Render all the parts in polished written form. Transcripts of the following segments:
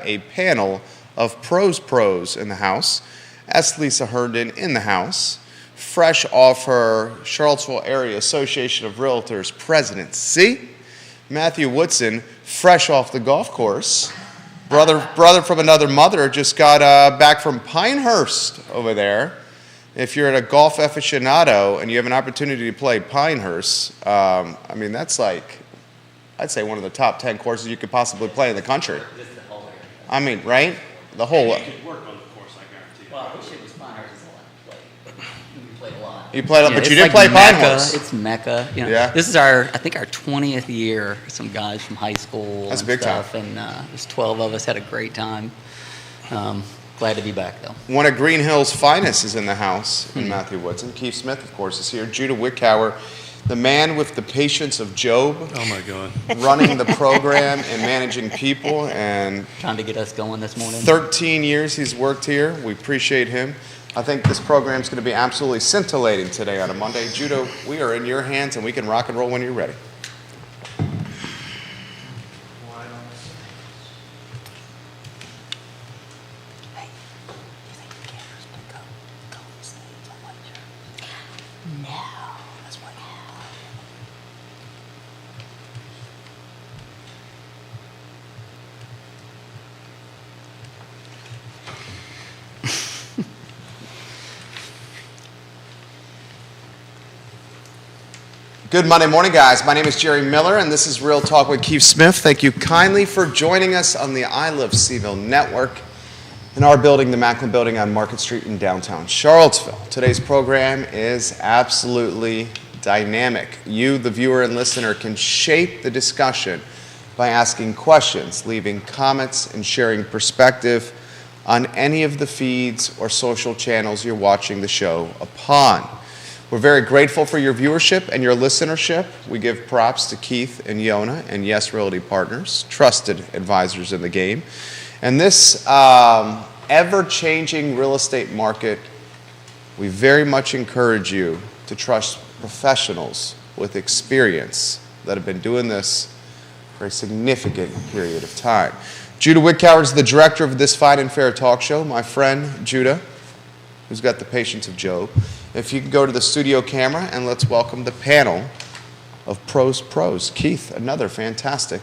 a panel of pros in the house. S. Lisa Herndon in the house, fresh off her Charlottesville Area Association of Realtors presidency. Matthew Woodson, fresh off the golf course. Brother from another mother, just got back from Pinehurst over there. If you're at a golf aficionado and you have an opportunity to play Pinehurst, that's like, I'd say one of the top 10 courses you could possibly play in the country. I mean, right? The whole. You could work on the course, I guarantee you. Well, I wish it was Pinehurst is a lot to play. You played a lot. You played, but it's you didn't like play Mecca. Pinehurst. It's Mecca. You know, Yeah. This is our 20th year. Some guys from high school. That's and big time. stuff, and there's 12 of us. Had a great time. Glad to be back though. One of Green Hill's finest is in the house, and Matthew Woodson. Keith Smith, of course, is here. Judah Wickower, the man with the patience of Job. Oh, my God. Running the program and managing people, and Trying to get us going this morning. 13 years he's worked here. We appreciate him. I think this program is going to be absolutely scintillating today on a Monday. Judah, we are in your hands, and we can rock and roll when you're ready. Good Monday morning, guys. My name is Jerry Miller, and this is Real Talk with Keith Smith. Thank you kindly for joining us on the I Love Seville Network in our building, the Macklin Building on Market Street in downtown Charlottesville. Today's program is absolutely dynamic. You, the viewer and listener, can shape the discussion by asking questions, leaving comments, and sharing perspective on any of the feeds or social channels you're watching the show upon. We're very grateful for your viewership and your listenership. We give props to Keith and Yona and Yes Realty Partners, trusted advisors in the game. And this ever-changing real estate market, we very much encourage you to trust professionals with experience that have been doing this for a significant period of time. Judah Wickower is the director of this Fine and Fair talk show. My friend, Judah, who's got the patience of Job. If you can go to the studio camera, and let's welcome the panel of pros. Keith, another fantastic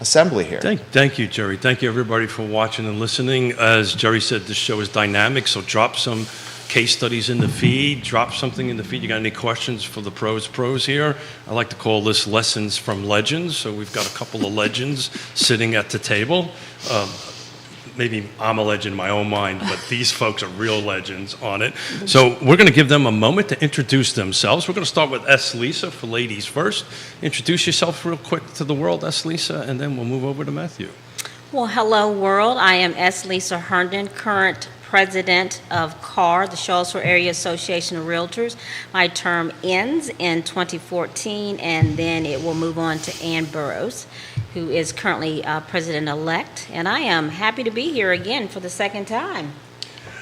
assembly here. Thank you, Jerry. Thank you, everybody, for watching and listening. As Jerry said, this show is dynamic, so drop some case studies in the feed. Drop something in the feed. You got any questions for the pros here? I like to call this Lessons from Legends. So we've got a couple of legends sitting at the table. Maybe I'm a legend in my own mind, but these folks are real legends on it. So we're going to give them a moment to introduce themselves. We're going to start with S. Lisa for ladies first. Introduce yourself real quick to the world, S. Lisa, and then we'll move over to Matthew. Well, hello, world. I am S. Lisa Herndon, current president of CAR, the Charlottesville Area Association of Realtors. My term ends in 2014, and then it will move on to Ann Burroughs, who is currently president-elect. And I am happy to be here again for the second time.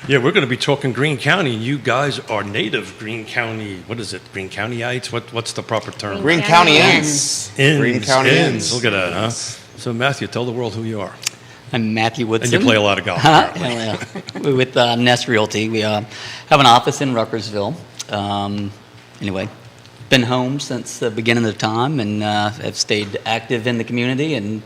Yeah, we're going to be talking Greene County. You guys are native Greene County. What is it? Greene Countyites? What's the proper term? Green Countyans. Green Countyans. Look at that, huh? So, Matthew, tell the world who you are. I'm Matthew Woodson. And you play a lot of golf. We're with Nest Realty. We have an office in Ruckersville. Anyway, been home since the beginning of the time, and have stayed active in the community, and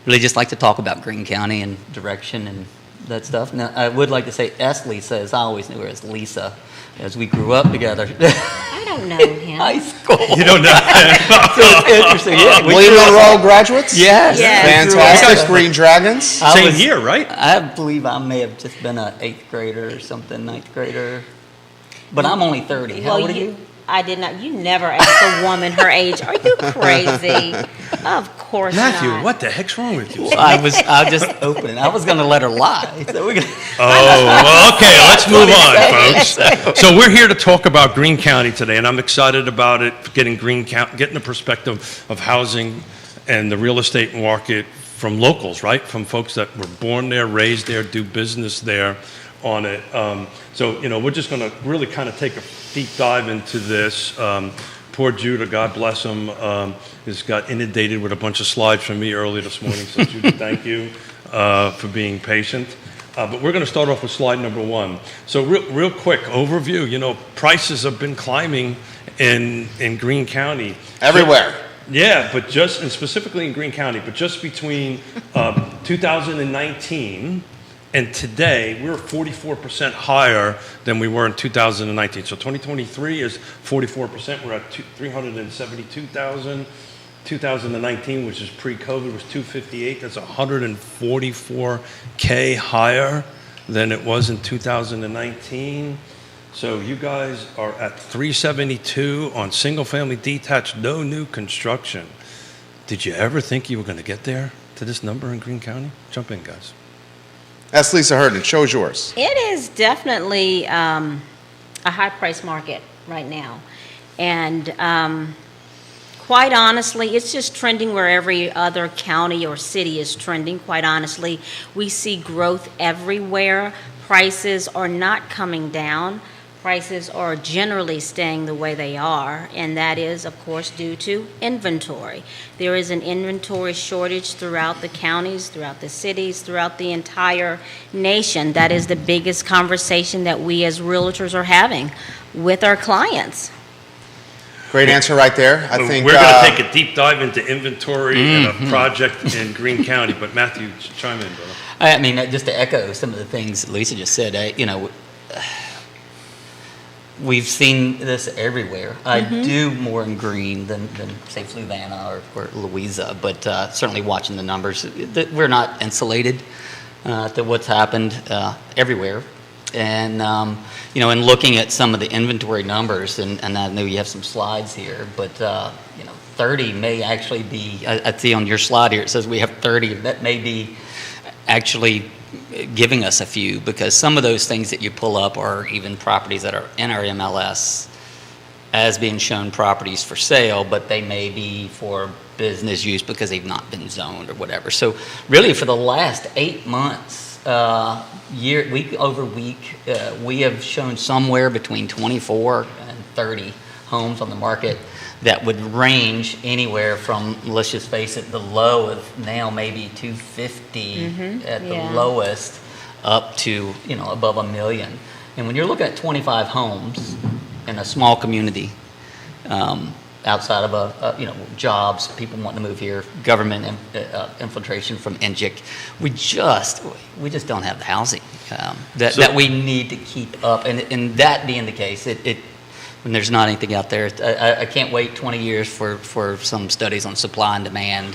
really just like to talk about Greene County and direction and that stuff. Now, I would like to say S. Lisa, as I always knew her as Lisa, as we grew up together. I don't know him. High school. You don't know. So it's interesting. Yeah, William Monroe graduates? Yes. Yes. Fantastic. Green Dragons? Same year, right? I believe I may have just been an 8th grader or something, 9th grader. But I'm only 30. How old are you? I did not. You never asked a woman her age. Are you crazy? Of course Matthew, not. what the heck's wrong with you? Well, I was just opening. I was going to let her lie. So we're gonna, Oh, well, okay, let's move on, folks. So we're here to talk about Greene County today, and I'm excited about it, getting the perspective of housing and the real estate market from locals, right? From folks that were born there, raised there, do business there on it. So, we're just going to really kind of take a deep dive into this. Poor Judah, God bless him, has got inundated with a bunch of slides from me early this morning. So, Judah, thank you. for being patient. But we're going to start off with slide number 1. So real quick overview, prices have been climbing in Greene County. Everywhere. Yeah, but and specifically in Greene County, but just between 2019 and today, we're 44% higher than we were in 2019. So 2023 is 44%. We're at 372,000. 2019, which is pre-COVID, was 258. That's 144K higher than it was in 2019. So you guys are at 372 on single-family detached, no new construction. Did you ever think you were going to get there to this number in Greene County? Jump in, guys. That's Lisa Herndon. Show's yours. It is definitely a high-price market right now. And quite honestly, it's just trending where every other county or city is trending, quite honestly. We see growth everywhere. Prices are not coming down. Prices are generally staying the way they are, and that is, of course, due to inventory. There is an inventory shortage throughout the counties, throughout the cities, throughout the entire nation. That is the biggest conversation that we as realtors are having with our clients. Great answer right there. I think we're going to take a deep dive into inventory and a project in Greene County, but Matthew, chime in, brother. I mean, just to echo some of the things Lisa just said, we've seen this everywhere. I do more in Greene than say, Fluvanna or Louisa, but certainly watching the numbers, we're not insulated to what's happened everywhere. And, in looking at some of the inventory numbers, and I know you have some slides here, but, 30 may actually be, I see on your slide here, it says we have 30. That may be actually giving us a few, because some of those things that you pull up are even properties that are in our MLS as being shown properties for sale, but they may be for business use because they've not been zoned or whatever. So really for the last 8 months, week over week, we have shown somewhere between 24 and 30 homes on the market that would range anywhere from, let's just face it, the low of now maybe 250 at the lowest, up to above $1 million. And when you're looking at 25 homes in a small community, outside of jobs, people wanting to move here, government infiltration from NGIC, we just don't have the housing that we need to keep up. And that being the case, when there's not anything out there, I can't wait 20 years for some studies on supply and demand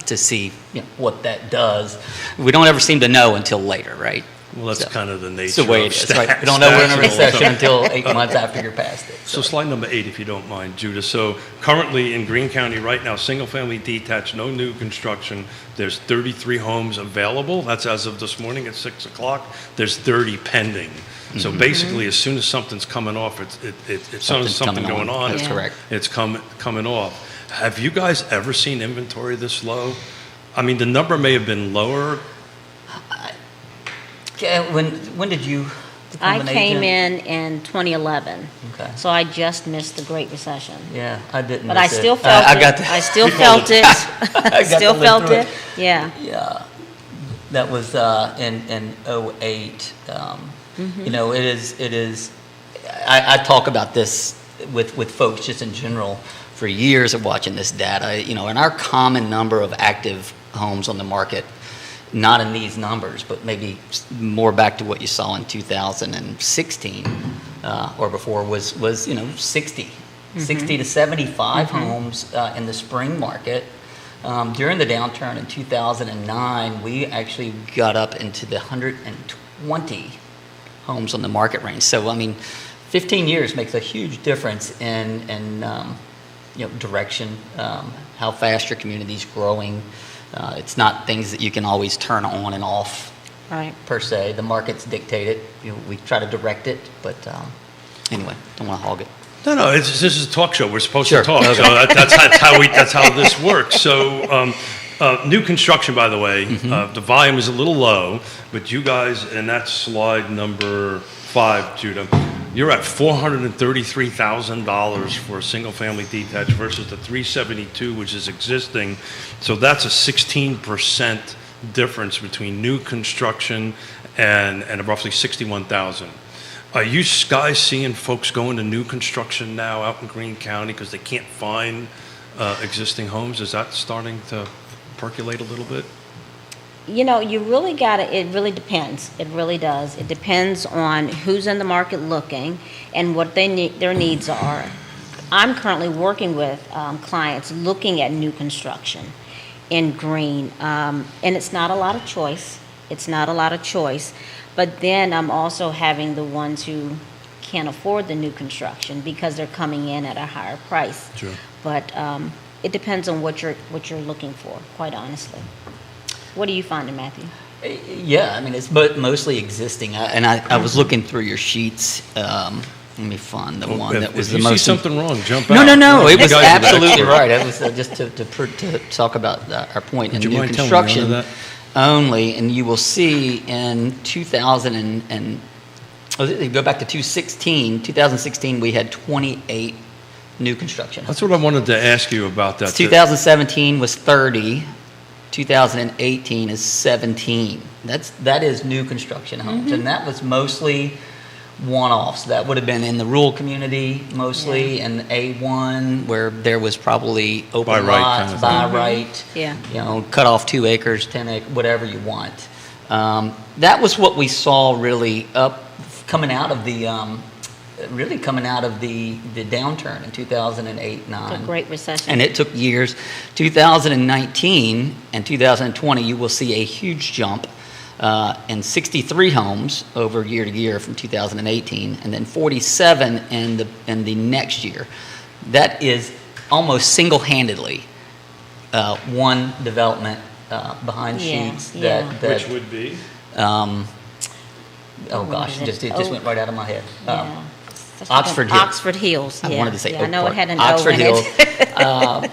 to see what that does. We don't ever seem to know until later, right? Well, that's kind of the nature it's the way of it is, right? We don't know we're in a recession until 8 months after you're past it. So slide number 8, if you don't mind, Judah. So currently in Greene County right now, single-family detached, no new construction. There's 33 homes available. That's as of this morning at 6 o'clock. There's 30 pending. So basically, as soon as something's coming off, it's something going on. That's correct. It's coming off. Have you guys ever seen inventory this low? I mean, the number may have been lower. When did you become I an came agent? in 2011. Okay. So I just missed the Great Recession. Yeah, I didn't. But I miss it. still felt I it. got to- I still felt it. I got Still to live felt through it. Yeah. Yeah, that was in 08. It is. I talk about this with folks just in general for years of watching this data. And our common number of active homes on the market, not in these numbers, but maybe more back to what you saw in 2016 or before was 60 to 75 homes in the spring market. During the downturn in 2009, we actually got up into the 120 homes on the market range. So 15 years makes a huge difference in direction, how fast your community's growing. It's not things that you can always turn on and off, Right. per se. The markets dictate it. We try to direct it, but anyway, don't want to hog it. No, this is a talk show. We're supposed Sure. to talk. Okay. So that's how this works. So new construction, by the way, the volume is a little low, but you guys, and that's slide number 5, Judah, you're at $433,000 for a single-family detached versus the $372,000, which is existing. So that's a 16% difference between new construction and roughly 61,000. Are you guys seeing folks going to new construction now out in Greene County because they can't find existing homes? Is that starting to percolate a little bit? You know, you really it really depends. It really does. It depends on who's in the market looking and what their needs are. I'm currently working with clients looking at new construction in Greene, and it's not a lot of choice. It's not a lot of choice. But then I'm also having the ones who can't afford the new construction because they're coming in at a higher price. Sure. But it depends on what you're looking for, quite honestly. What are you finding, Matthew? Yeah, I mean, it's mostly existing. I was looking through your sheets. Let me find the one that was the If most. you see something wrong, jump No, out. no, no. It You was guys are the absolutely expert. right. That was just to talk about our point in Would you new mind telling me one of construction that? only, and you will see in 2000 go back to 2016, we had 28 new construction. That's what I wanted to ask you about that. 2017 was 30. 2018 is 17. That is new construction homes, and that was mostly one-offs. That would have been in the rural community mostly, and A1 where there was probably open By right lots, kind of by thing. right, Yeah. you know, cut off 2 acres, 10 acres, whatever you want. That was what we saw really coming out of the downturn in 2008, 9. The Great Recession. And it took years. 2019 and 2020, you will see a huge jump in 63 homes over year to year from 2018, and then 47 in the next year. That is almost single-handedly one development behind Yeah, sheets yeah. Which would be? oh What gosh, is it? it just went right out of my head. Yeah. Oxford Hills. Oxford Hills. I Yeah. wanted to say Yeah, I Oak know Park. it had an Oxford O in Hills. it.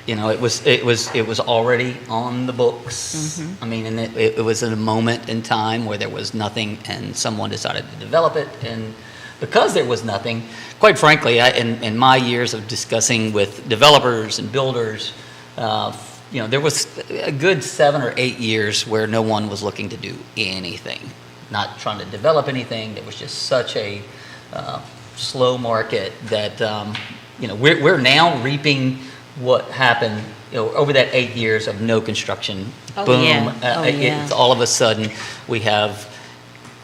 You know, it was already on the books. I mean, and it was at a moment in time where there was nothing, and someone decided to develop it. And because there was nothing, quite frankly, in my years of discussing with developers and builders, you know, there was a good 7 or 8 years where no one was looking to do anything, not trying to develop anything. There was just such a slow market that you know, we're now reaping what happened, you know, over that 8 years of no construction. Oh, Boom! yeah. Oh, yeah. It's all of a sudden we have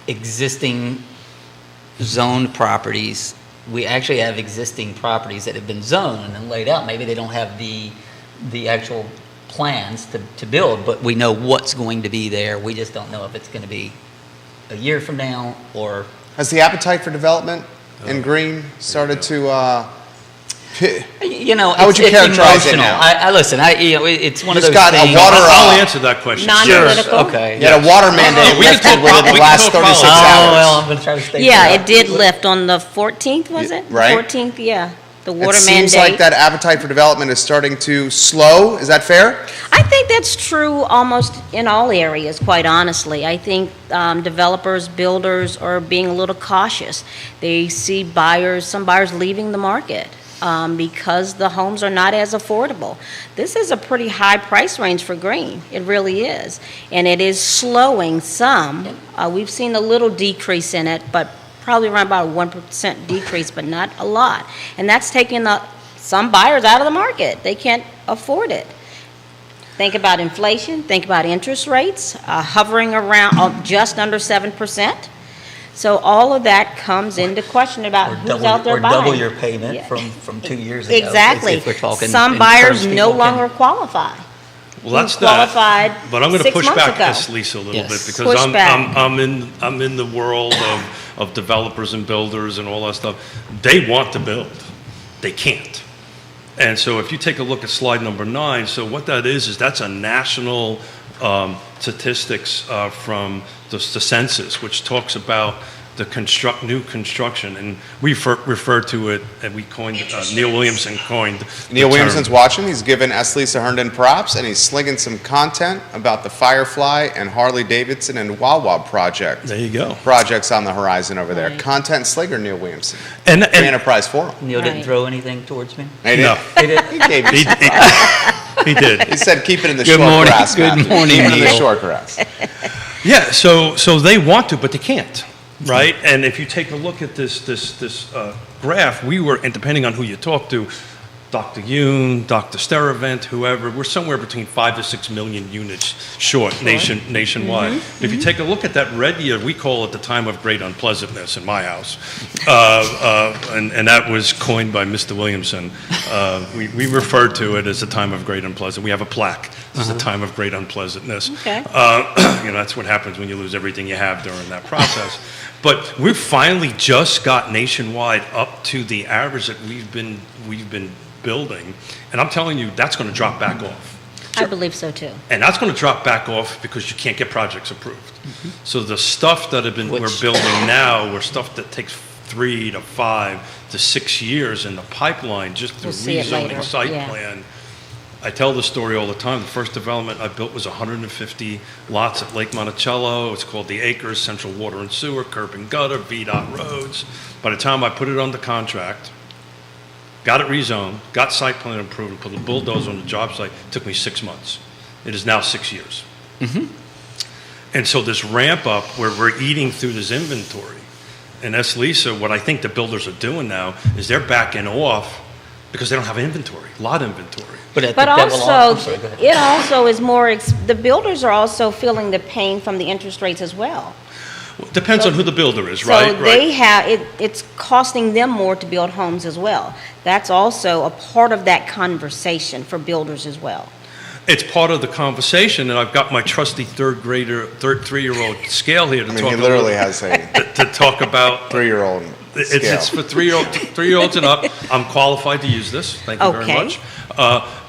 existing zoned properties. We actually have existing properties that have been zoned and laid out. Maybe they don't have the actual plans to build, but we know what's going to be there. We just don't know if it's going to be a year from now or. Has the appetite for development in Greene started to You know, How would you it's characterize it emotional. now? I listen. You know, it's one of Just those got a things. water- I'll answer that question. Non-political? Okay. You had a water mandate we can lifted talk within poli- the we can last talk 36 politics. Oh hours. well, I'm going to try to stay. Yeah, there. it did lift on the 14th, was it? The Right. 14th, yeah. The It water seems mandate. like that appetite for development is starting to slow. Is that fair? I think that's true almost in all areas, quite honestly. I think developers, builders are being a little cautious. They see some buyers leaving the market because the homes are not as affordable. This is a pretty high price range for Greene. It really is. And it is slowing some. We've seen a little decrease in it, but probably around about a 1% decrease, but not a lot. And that's taking some buyers out of the market. They can't afford it. Think about inflation, think about interest rates, hovering around just under 7%. So all of that comes into question about Or who's out there or buying. double your payment Yeah. from 2 years ago. Exactly. If we're talking Some in buyers terms no people can- longer qualify. Well, that's Who that. qualified But I'm going to 6 push months back ago. this, Lisa, a little Yes. bit because Push I'm back. I'm in the world of developers and builders and all that stuff. They want to build, they can't. And so if you take a look at slide number 9, so what that is that's a national statistics from the census, which talks about the new construction, and we refer to it, and we coined, Neil Williamson coined the Neil term. Williamson's watching. He's giving S. Lisa Herndon props, and he's slinging some content about the Firefly and Harley Davidson and Wawa projects There you go. on the horizon over there. Right. Content slinger Neil Williamson. And Free Enterprise Forum. Neil didn't Right. throw anything towards me. He No. did. He gave you He- some he- props. He did. He said, keep it in the Good short morning. grass, Good Matthew. morning, Keep it in the Neil. short grass. Yeah, so they want to, but they can't, right? And if you take a look at this graph, we were, and depending on who you talk to, Dr. Yoon, Dr. Steravent, whoever, we're somewhere between 5 to 6 million units short nationwide. If you take a look at that red year, we call it the time of great unpleasantness in my house. And that was coined by Mr. Williamson. We refer to it as the time of great unpleasantness. We have a plaque. This is the time of great unpleasantness. Okay. That's what happens when you lose everything you have during that process. But we've finally just got nationwide up to the average that we've been building, and I'm telling you, that's going to drop back off. I believe so too. And that's going to drop back off because you can't get projects approved. So the stuff that we're building now, we're stuff that takes 3 to 5 to 6 years in the pipeline just through We'll see it later, rezoning site yeah. plan. I tell the story all the time. The first development I built was 150 lots at Lake Monticello. It's called The Acres, Central Water and Sewer, curb and gutter, VDOT roads. By the time I put it under contract, got it rezoned, got site plan approved, and put a bulldozer on the job site, it took me 6 months. It is now 6 years. And so this ramp up where we're eating through this inventory, and that's Lisa, what I think the builders are doing now is they're backing off because they don't have inventory, lot inventory. But, I think But that will also, I'm sorry, go ahead. it also is more, the builders are also feeling the pain from the interest rates as well. Depends on who the builder is, right? So they have, it's costing them more to build homes as well. That's also a part of that conversation for builders as well. It's part of the conversation, and I've got my trusty 3-year-old scale here to I mean, talk he literally has a to talk about 3-year-old It's scale. for 3-year-olds and up. I'm qualified to use this. Thank you very Okay. much.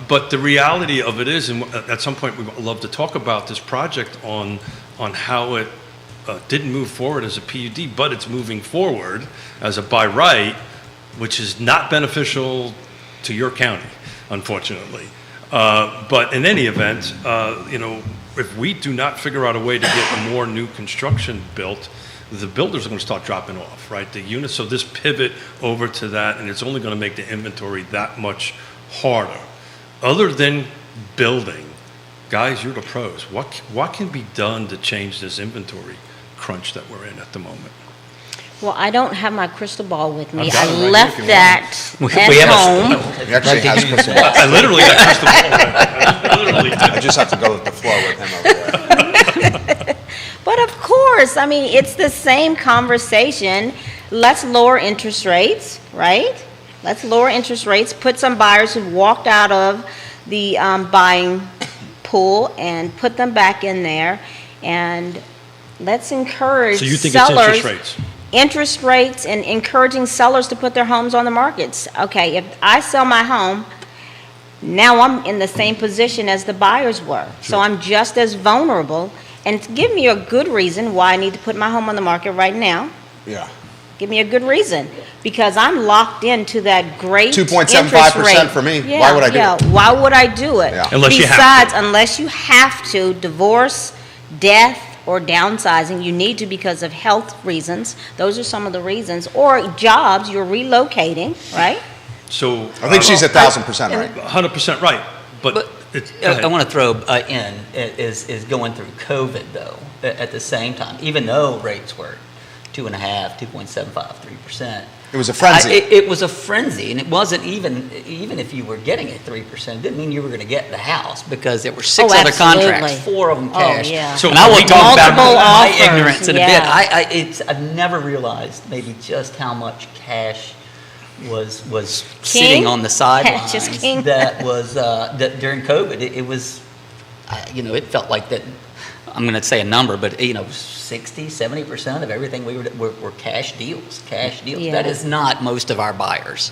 But the reality of it is, and at some point we'd love to talk about this project on how it didn't move forward as a PUD, but it's moving forward as a by right, which is not beneficial to your county, unfortunately. But in any event, if we do not figure out a way to get more new construction built, the builders are going to start dropping off, right? The units, so this pivot over to that, and it's only going to make the inventory that much harder. Other than building, guys, you're the pros. What can be done to change this inventory crunch that we're in at the moment? Well, I don't have my crystal ball with me. I've got I it right here left if you want that We at have home. He actually has crystal ball. I literally got crystal ball. I literally did. I just have to go with the flow with him over there. But of course, I mean, it's the same conversation. Let's lower interest rates, right? Let's lower interest rates, put some buyers who walked out of the buying pool and put them back in there. And let's encourage So you think sellers. it's interest rates? Interest rates and encouraging sellers to put their homes on the markets. Okay, if I sell my home, now I'm in the same position as the buyers were. So I'm just as vulnerable. And give me a good reason why I need to put my home on the market right now. Yeah. Give me a good reason, because I'm locked into that great 2.75% interest rate. for me. Yeah, Why would I do yeah. it? Why would I do it? Yeah. Unless you have to. Besides, unless you have to, divorce, death, or downsizing, you need to because of health reasons. Those are some of the reasons. Or jobs, you're relocating, right? So I think she's 1,000% right. 100% right. But it's, go ahead. I want to throw in is going through COVID though at the same time, even though rates were 2.5%, 2.75%, 3%. It was a frenzy. It was a frenzy, and it wasn't even if you were getting a 3%, didn't mean you were going to get the house because there were 6 Oh, other absolutely. contracts, 4 of them Oh, cash. yeah. So and I will we talk about multiple my offers, ignorance in yeah. a bit. I've never realized maybe just how much cash was sitting on the sidelines. Cash is king. That was that during COVID. It was, it felt like that. I'm going to say a number, but 60, 70% of everything were cash deals. Yeah. That is not most of our buyers.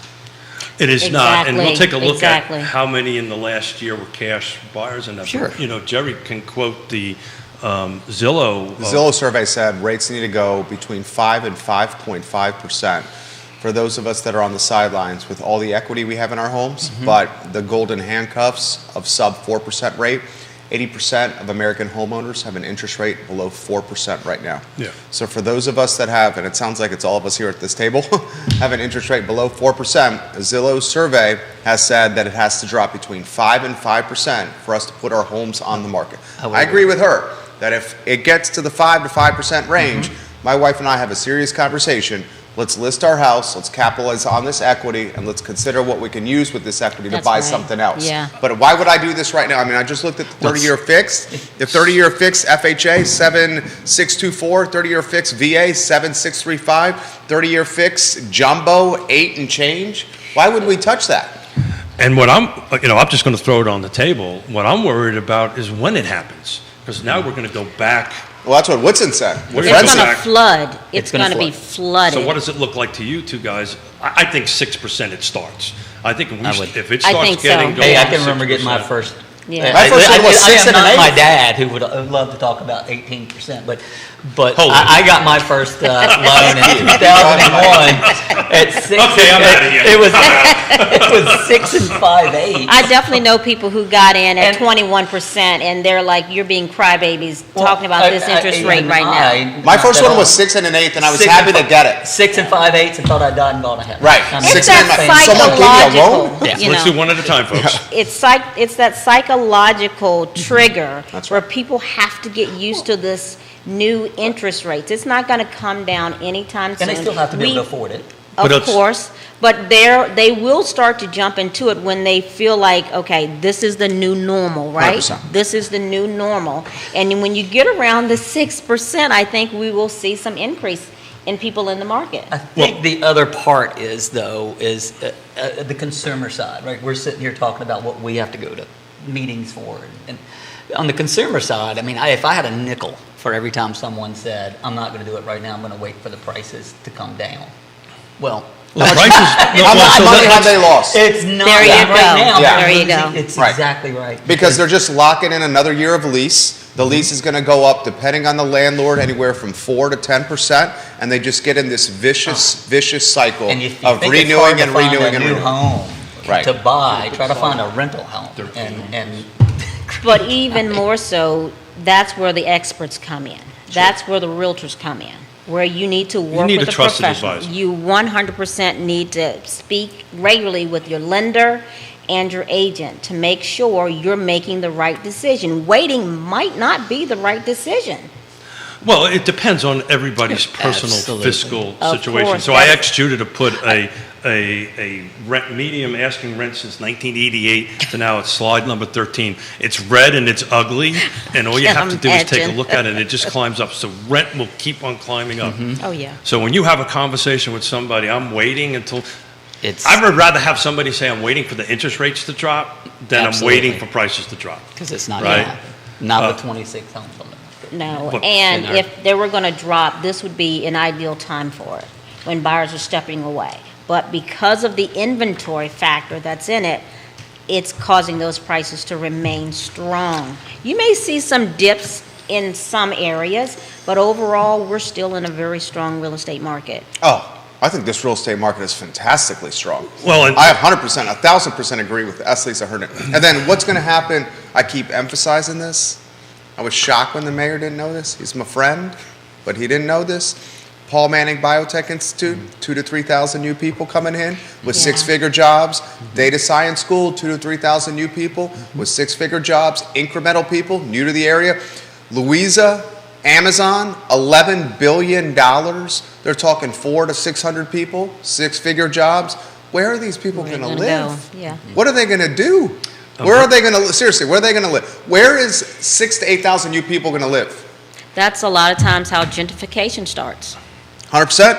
It is not, and we'll Exactly, take a look exactly. at how many in the last year were cash buyers and that. Sure. Jerry can quote the Zillow. The Zillow survey said rates need to go between 5 and 5.5% for those of us that are on the sidelines with all the equity we have in our homes, but the golden handcuffs of sub 4% rate. 80% of American homeowners have an interest rate below 4% right now. Yeah. So for those of us that have, and it sounds like it's all of us here at this table, have an interest rate below 4%, a Zillow survey has said that it has to drop between 5 and 5% for us to put our homes on the market. I agree with her that if it gets to the 5 to 5% range, my wife and I have a serious conversation. Let's list our house, let's capitalize on this equity, and let's consider what we can use with this equity to That's buy right. something else. Yeah. But why would I do this right now? I mean, I just looked at the 30-year fixed. The 30-year fixed FHA, 7.624. 30-year fixed VA, 7.635. 30-year fixed jumbo, 8 and change. Why would we touch that? And what I'm just going to throw it on the table. What I'm worried about is when it happens, because now we're going to go back. Well, that's what Woodson said. We're It's gonna going go to back. flood. It's It's gonna going to be flooded. So what does it look like to you two guys? I think 6% it starts. I think if it I starts think so. getting going Hey, I to can remember getting my 6%. first. Yeah. My first one was 6 and not an 8. my dad, who would love to talk about 18%, but Hold on. I got my first loan in 2001 at 6. Okay, I'm outta here. It was 6 and 5/8. I definitely know people who got in at And- 21%, and they're like, you're being crybabies talking about this interest rate right now. My first one was 6 and an 8, and I was happy to get it. 6 and 5/8 and thought I'd died and gone ahead. Right. I mean, Six It's and that a 9. Someone gave you a psychological, loan? Yeah. you Let's do know, one at a time, folks. it's that psychological trigger That's where right. people have to get used to this new interest rates. It's not going to come down anytime soon. And they still have to be able to We- afford it. But Of it's- course, but they will start to jump into it when they feel like, okay, this is the new normal, right? 100%. This is the new normal. And when you get around the 6%, I think we will see some increase in people in the market. I think the other part is, though, is the consumer side, right? We're sitting here talking about what we have to go to meetings for. And on the consumer side, I mean, if I had a nickel for every time someone said, I'm not going to do it right now, I'm going to wait for the prices to come down. Well, The prices. How much money have they lost? it's not There you that right go. now. Yeah. There you go. It's Right. exactly right. Because they're just locking in another year of lease. The lease is going to go up, depending on the landlord, anywhere from 4 to 10%, and they just get in this vicious cycle And if you of think it's renewing hard to and find renewing a and new renewing. home Right. to buy, try to find a rental home. And But even more so, that's where the experts come in. That's where the realtors come in, where you need to work need with a the trusted professionals. advisor. You 100% need to speak regularly with your lender and your agent to make sure you're making the right decision. Waiting might not be the right decision. Well, it depends on everybody's personal Absolutely. fiscal Of situation. course, So I that's- asked Judah to put a rent medium asking rent since 1988 to now it's slide number 13. It's red and it's ugly, and all you have to do is take a Imagine. look at it, and it just climbs up. So rent will keep on climbing up. Oh, yeah. So when you have a conversation with somebody, I'm waiting until. it's. I would rather have somebody say I'm waiting for the interest rates to drop than Absolutely. I'm waiting for prices to drop. Because it's not Right. going to happen. Not with 26 homes on the market. No, But- and And if they were going to drop, this would be an ideal time for it, when buyers are stepping away. But because of the inventory factor that's in it, it's causing those prices to remain strong. You may see some dips in some areas, but overall, we're still in a very strong real estate market. Oh, I think this real estate market is fantastically strong. Well, and- I have 100%, 1,000% agree with S. Lisa Herndon. And then what's going to happen, I keep emphasizing this. I was shocked when the mayor didn't know this. He's my friend, but he didn't know this. Paul Manning Biotech Institute, 2,000 to 3,000 new people coming in with Yeah. six-figure jobs. Data Science School, 2,000 to 3,000 new people with six-figure jobs. Incremental people, new to the area. Louisa, Amazon, $11 billion. They're talking 400 to 600 people, six-figure jobs. Where are these people Where going are to they gonna live? go? Yeah. What are they going to do? Where are they going to seriously? Where are they going to live? Where is 6,000 to 8,000 new people going to live? That's a lot of times how gentrification starts. 100%,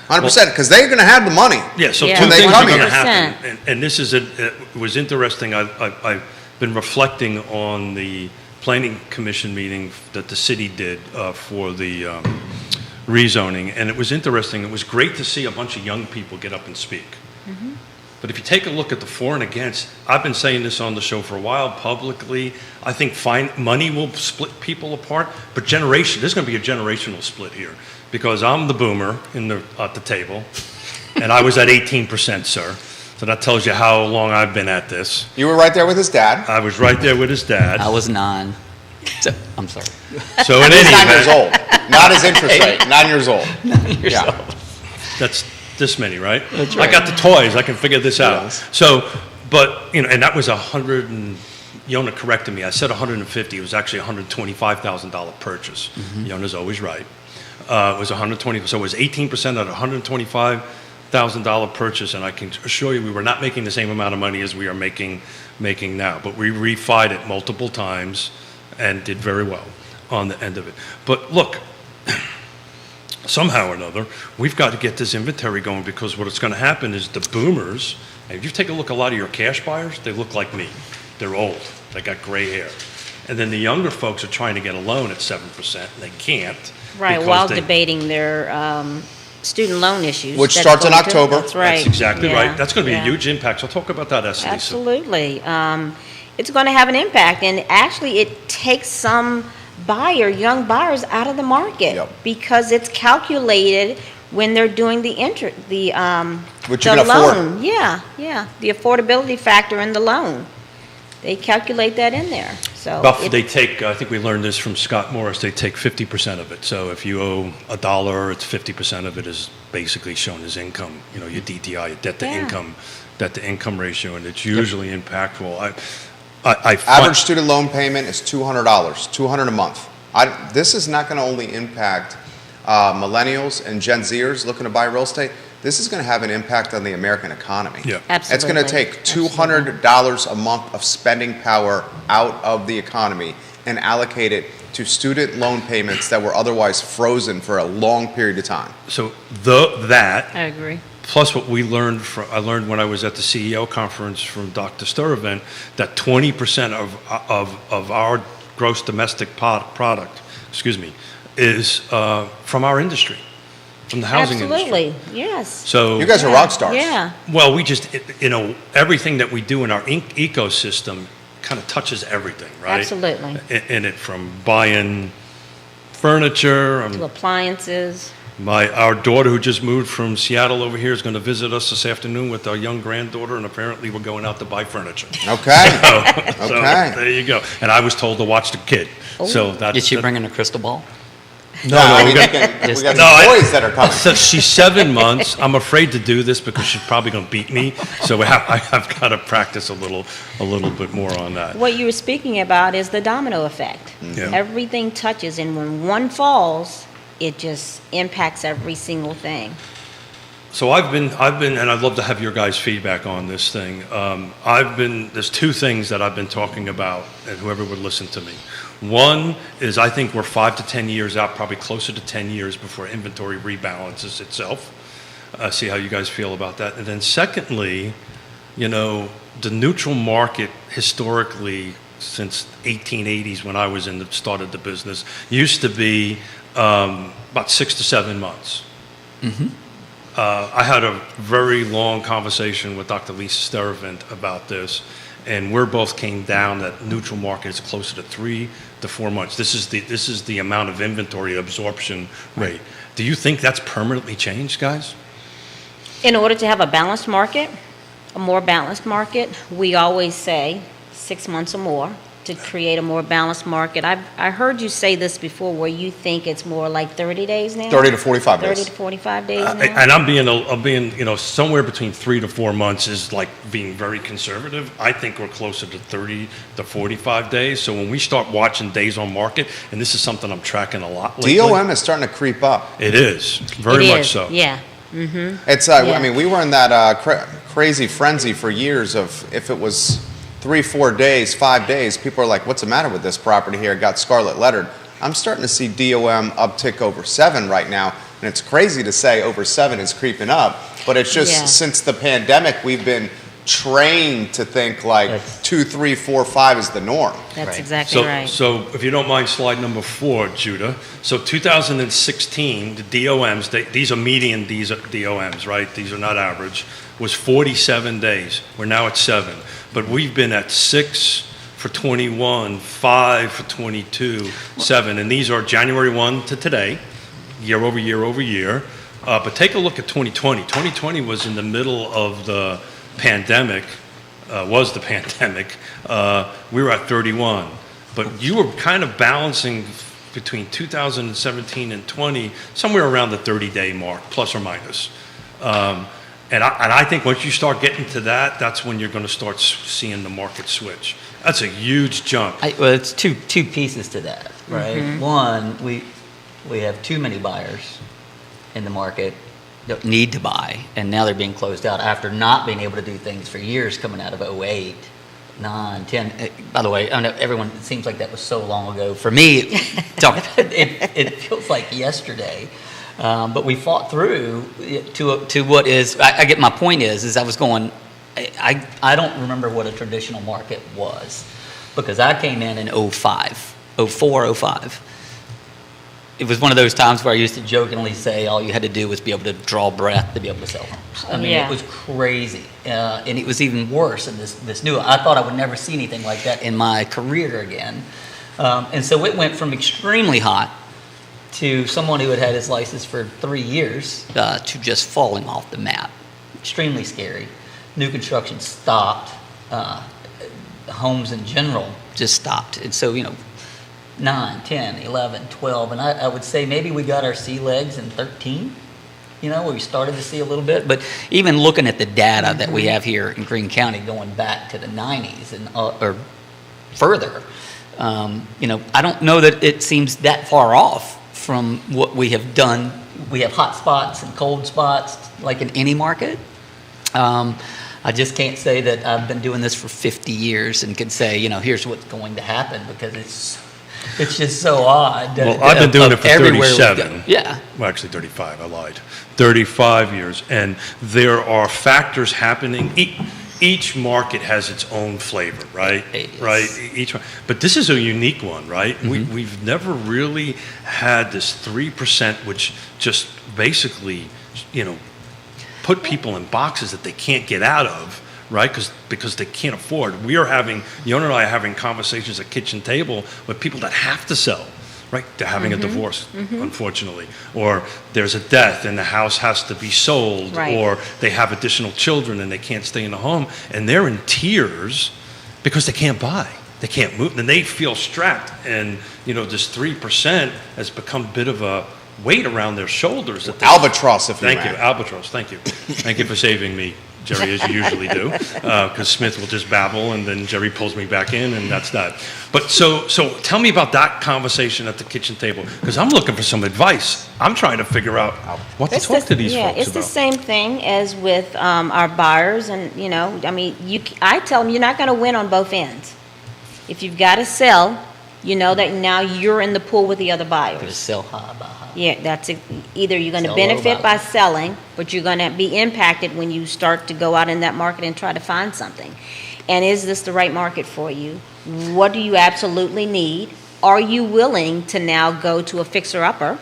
100%, because they're going to have the money. Yeah, so Yeah. two When they things come are going to here. happen. And this is, it was interesting. I've been reflecting on the planning commission meeting that the city did for the rezoning. And it was interesting. It was great to see a bunch of young people get up and speak. But if you take a look at the for and against, I've been saying this on the show for a while publicly. I think money will split people apart, but there's going to be a generational split here because I'm the boomer at the table, and I was at 18%, sir. So that tells you how long I've been at this. You were right there with his dad. I was right there with his dad. I was 9. So, I'm sorry. So in He's any 9 years event, old. Not his interest rate. 9 years old. Yeah. that's this many, right? That's right. I got the toys. I can figure this out. Yes. So, but, you know, and that was 100 and, Yona corrected me. I said 150. It was actually a $125,000 purchase. Yona's always right. It was 120. So it was 18% at $125,000 purchase, and I can assure you we were not making the same amount of money as we are making now. But we refied it multiple times and did very well on the end of it. But look, somehow or another, we've got to get this inventory going, because what's going to happen is the boomers, and if you take a look at a lot of your cash buyers, they look like me. They're old. They got gray hair. And then the younger folks are trying to get a loan at 7%, and they can't. Right, because while they- debating their student loan issues. Which that's starts in going to- October. That's right. That's exactly Yeah, right. That's going to be yeah. a huge impact. So talk about that, Lisa. Absolutely. It's going to have an impact, and actually, it takes some young buyers out of the market. Yep. Because it's calculated when they're doing the Which you the can afford. loan. Yeah, the affordability factor in the loan. They calculate that in there, so. They take, I think we learned this from Scott Morris, they take 50% of it. So if you owe $1, it's 50% of it is basically shown as income, you know, your DTI, your debt to income ratio, and it's usually impactful. Average student loan payment is $200, $200 a month. This is not going to only impact millennials and Gen Zers looking to buy real estate. This is going to have an impact on the American economy. Yeah. Absolutely. It's going to take $200 a month of spending power out of the economy and allocate it to student loan payments that were otherwise frozen for a long period of time. So I agree. plus what I learned when I was at the CEO conference from Dr. Sturtevant, that 20% of our gross domestic product, is from our industry, from the housing industry. Absolutely, yes. So You guys are rock stars. Yeah, well, we just, everything that we do in our ecosystem kind of touches everything, right? Absolutely. In it, from buying furniture, to appliances. our daughter who just moved from Seattle over here is going to visit us this afternoon with our young granddaughter, and apparently we're going out to buy furniture. Okay. So Okay. there you go. And I was told to watch the kid. So that's Did she bring in a crystal ball? No, I mean, we we got- got some No, boys that are coming. So she's 7 months. I'm afraid to do this because she's probably going to beat me. So I've got to practice a little bit more on that. What you were speaking about is the domino effect. Yeah. Everything touches, and when one falls, it just impacts every single thing. So I've been, and I'd love to have your guys' feedback on this thing. There's two things that I've been talking about, and whoever would listen to me. One is I think we're 5 to 10 years out, probably closer to 10 years before inventory rebalances itself. See how you guys feel about that. And then secondly, the neutral market historically, since 1880s when I was started the business, used to be about 6 to 7 months. I had a very long conversation with Dr. Lisa Sturtevant about this, and we both came down that neutral market is closer to 3 to 4 months. This is the amount of inventory absorption rate. Do you think that's permanently changed, guys? In order to have a balanced market, a more balanced market, we always say 6 months or more to create a more balanced market. I heard you say this before, where you think it's more like 30 days now? 30 to 45 days. 30 to 45 days now? And I'm being somewhere between 3 to 4 months is like being very conservative. I think we're closer to 30 to 45 days. So when we start watching days on market, and this is something I'm tracking a lot lately. DOM is starting to creep up. It is, very It much is, so. Yeah. It's, Yeah. I mean, we were in that crazy frenzy for years of if it was 3, 4 days, 5 days, people are like, what's the matter with this property here? It got scarlet lettered. I'm starting to see DOM uptick over 7 right now, and it's crazy to say over 7 is creeping up, but it's just Yeah. since the pandemic, we've been trained to think like That's- 2, 3, 4, 5 is the norm. That's Right. exactly right. So if you don't mind, slide number 4, Judah. So 2016, the DOMs, these are median DOMs, right? These are not average, was 47 days. We're now at 7. But we've been at 6 for 21, 5 for 22, 7. And these are January 1 to today, year over year over year. But take a look at 2020. 2020 was in the middle of the pandemic was the pandemic, we were at 31. But you were kind of balancing between 2017 and 20, somewhere around the 30-day mark, plus or minus. And I think once you start getting to that, that's when you're going to start seeing the market switch. That's a huge jump. Well, it's two pieces to that, right? One, we have too many buyers in the market that need to buy, and now they're being closed out after not being able to do things for years coming out of 08, 9, 10. By the way, I know everyone, it seems like that was so long ago. For me, it feels like yesterday. But we fought through to what is, I get my point is I was going, I don't remember what a traditional market was, because I came in 05, 04, 05. It was one of those times where I used to jokingly say all you had to do was be able to draw breath to be able to sell homes. I mean, Yeah. it was crazy. And it was even worse in this new, I thought I would never see anything like that in my career again. And so it went from extremely hot to someone who had had his license for 3 years to just falling off the map. Extremely scary. New construction stopped. Homes in general just stopped. And so, 9, 10, 11, 12, and I would say maybe we got our sea legs in 13, where we started to see a little bit. But even looking at the data that we have here in Greene County going back to the 90s and or further, I don't know that it seems that far off from what we have done. We have hot spots and cold spots like in any market. I just can't say that I've been doing this for 50 years and can say, here's what's going to happen, because it's just so odd. Well, I've been doing it for everywhere we 37. go. Yeah. Well, actually 35, I lied. 35 years. And there are factors happening. Each market has its own flavor, right? Yes. Right. Each one. But this is a unique one, right? We've never really had this 3%, which just basically, put people in boxes that they can't get out of, right? Because they can't afford. We are having, Yona and I are having conversations at kitchen table with people that have to sell, right? They're having a divorce, unfortunately, or there's a death and the house has to be sold, Right. or they have additional children and they can't stay in the home, and they're in tears because they can't buy. They can't move, and they feel strapped. And this 3% has become a bit of a weight around their shoulders. That Albatross, if you Thank may. you, albatross. Thank you. Thank you for saving me, Jerry, as you usually do, because Smith will just babble and then Jerry pulls me back in, and that's that. But so tell me about that conversation at the kitchen table, because I'm looking for some advice. I'm trying to figure out what to talk to these folks it's about. the same thing as with our buyers, and I tell them you're not going to win on both ends. If you've got to sell, you know that now you're in the pool with the other buyers. Just sell high, buy high. Yeah, that's it. Either you're going to Sell low, benefit buy by low. selling, but you're going to be impacted when you start to go out in that market and try to find something. And is this the right market for you? What do you absolutely need? Are you willing to now go to a fixer-upper,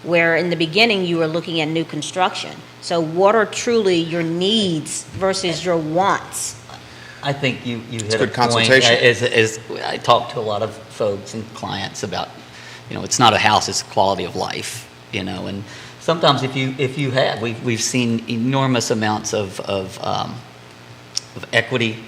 where in the beginning you were looking at new construction? So what are truly your needs versus your wants? I think you hit good a point. consultation. As I talk to a lot of folks and clients about, it's not a house, it's a quality of life, and sometimes if you have, we've seen enormous amounts of equity,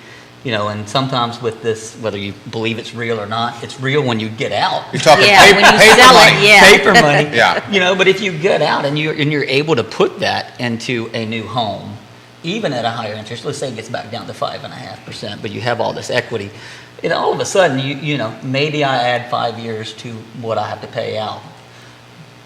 and sometimes with this, whether you believe it's real or not, it's real when you get out. You're talking Yeah, paper, when you paper sell money. it, yeah. Paper money. Yeah. But if you get out and you're able to put that into a new home, even at a higher interest, let's say it gets back down to 5.5%, but you have all this equity, all of a sudden, maybe I add 5 years to what I have to pay out.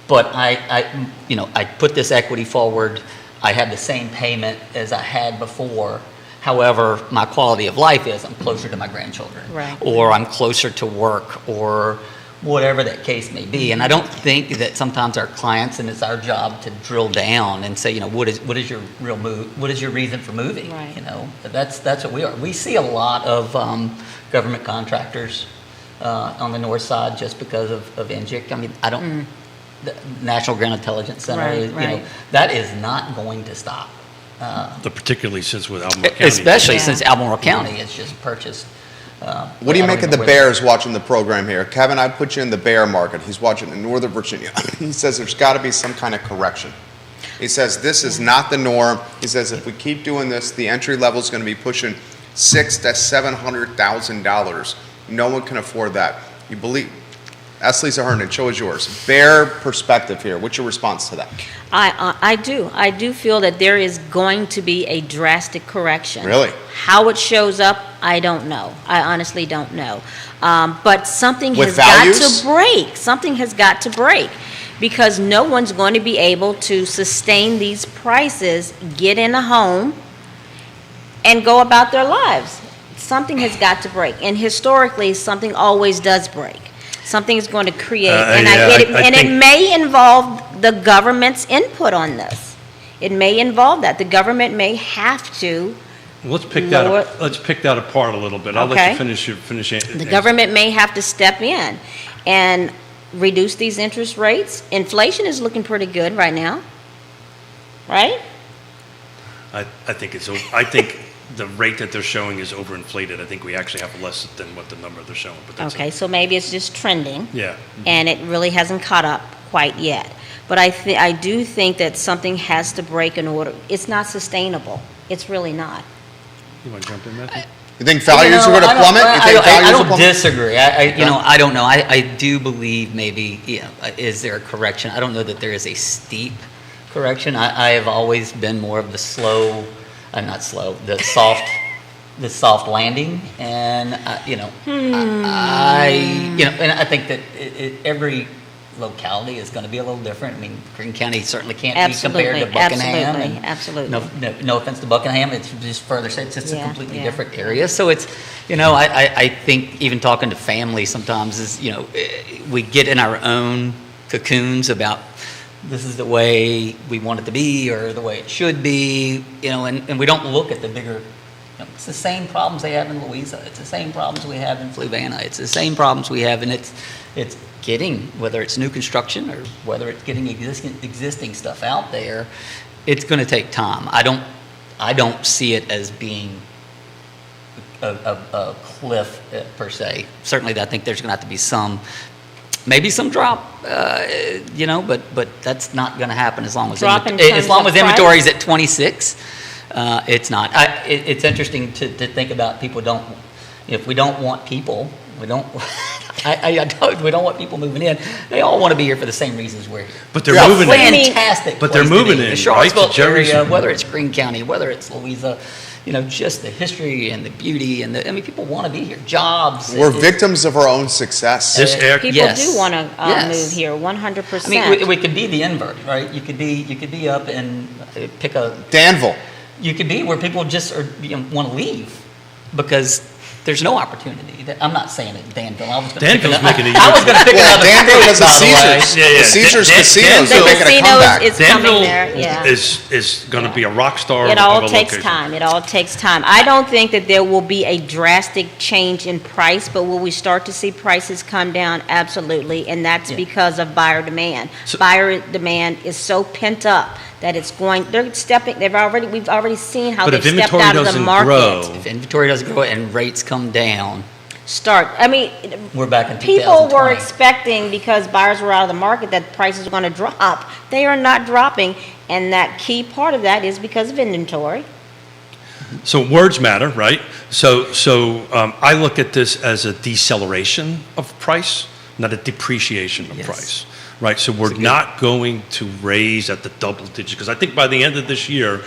But I put this equity forward. I have the same payment as I had before. However, my quality of life is I'm closer to my grandchildren, Right. or I'm closer to work, or whatever that case may be. And I don't think that sometimes our clients, and it's our job to drill down and say, what is your real move? What is your reason for moving? Right. But that's what we are. We see a lot of government contractors on the north side just because of NGIC. I mean, I don't. The National Ground Intelligence Center, Right, right. that is not going to stop. Particularly since with Albemarle County. Especially Yeah. since Albemarle County has just purchased. What do you I don't make of know the where- Bears watching the program here? Kevin, I put you in the bear market. He's watching in Northern Virginia. He says there's got to be some kind of correction. He says this is not the norm. He says if we keep doing this, the entry level is going to be pushing $600,000 to $700,000. No one can afford that. You believe? Ask Lisa Herndon. Show us yours. Bare perspective here. What's your response to that? I do feel that there is going to be a drastic correction. Really? How it shows up, I don't know. I honestly don't know. But something With has got values? to break. Something has got to break. Because no one's going to be able to sustain these prices, get in a home, and go about their lives. Something has got to break. And historically, something always does break. Something is going to create, and it may involve the government's input on this. It may involve that. The government may have to. Let's pick Lower- that. Let's pick that apart a little bit. I'll let Okay. you finish. The government may have to step in and reduce these interest rates. Inflation is looking pretty good right now, right? I think the rate that they're showing is overinflated. I think we actually have less than what the number they're showing. But that's Okay, so maybe it's just trending. Yeah. And it really hasn't caught up quite yet. But I do think that something has to break in order. It's not sustainable. It's really not. You want to jump in, Matthew? You think values are going to plummet? You think I values will don't plummet? disagree. I don't know. I do believe maybe, is there a correction? I don't know that there is a steep correction. I have always been more of the slow, not slow, the soft landing. And, and I think that every locality is going to be a little different. I mean, Greene County certainly can't be compared to Buckingham. Absolutely. No offense to Buckingham, it's just further, it's just a completely Yeah. different area. So it's, I think even talking to family sometimes is, we get in our own cocoons about this is the way we want it to be or the way it should be, and we don't look at the bigger, it's the same problems they have in Louisa. It's the same problems we have in Fluvanna. It's the same problems we have, and it's getting, whether it's new construction or whether it's getting existing stuff out there, it's going to take time. I don't see it as being a cliff per se. Certainly, I think there's going to have to be maybe some drop, but that's not going to happen as long as Drop in terms of inventory is at 26. It's not. It's interesting to think about people if we don't want people, we don't want people moving in. They all want to be here for the same reasons we're here. But they're moving in. Fantastic. But they're place to moving be. in, The Charlottesville right? To Jerry's- area, whether it's Greene County, whether it's Louisa, just the history and the beauty and people want to be here. Jobs. We're victims of our own success. People Yes. do want to Yes. move here, 100%. I mean, we could be the invert, right? You could be up and pick Danville. you could be where people just want to leave because there's no opportunity. I'm not saying it, Danville. Danville's making a I was going to pick Well, another Danville has the by the way. Caesars. Yeah. The Caesars Dan- Casinos the are making a casino comeback. is coming Danville there, yeah. is going to be a rock star. It of all a takes location. time. It all takes time. I don't think that there will be a drastic change in price, but will we start to see prices come down? Absolutely, and that's Yeah. because of buyer demand. So- Buyer demand is so pent up that we've already seen how But they've if stepped inventory out of the doesn't market. grow, If inventory doesn't grow and rates come down, we're back in 2020. People were expecting, because buyers were out of the market, that prices were going to drop. They are not dropping, and that key part of that is because of inventory. so words matter, right? So I look at this as a deceleration of price, not a depreciation of Yes. price, right? So we're not going to raise at the double digits because I think by the end of this year,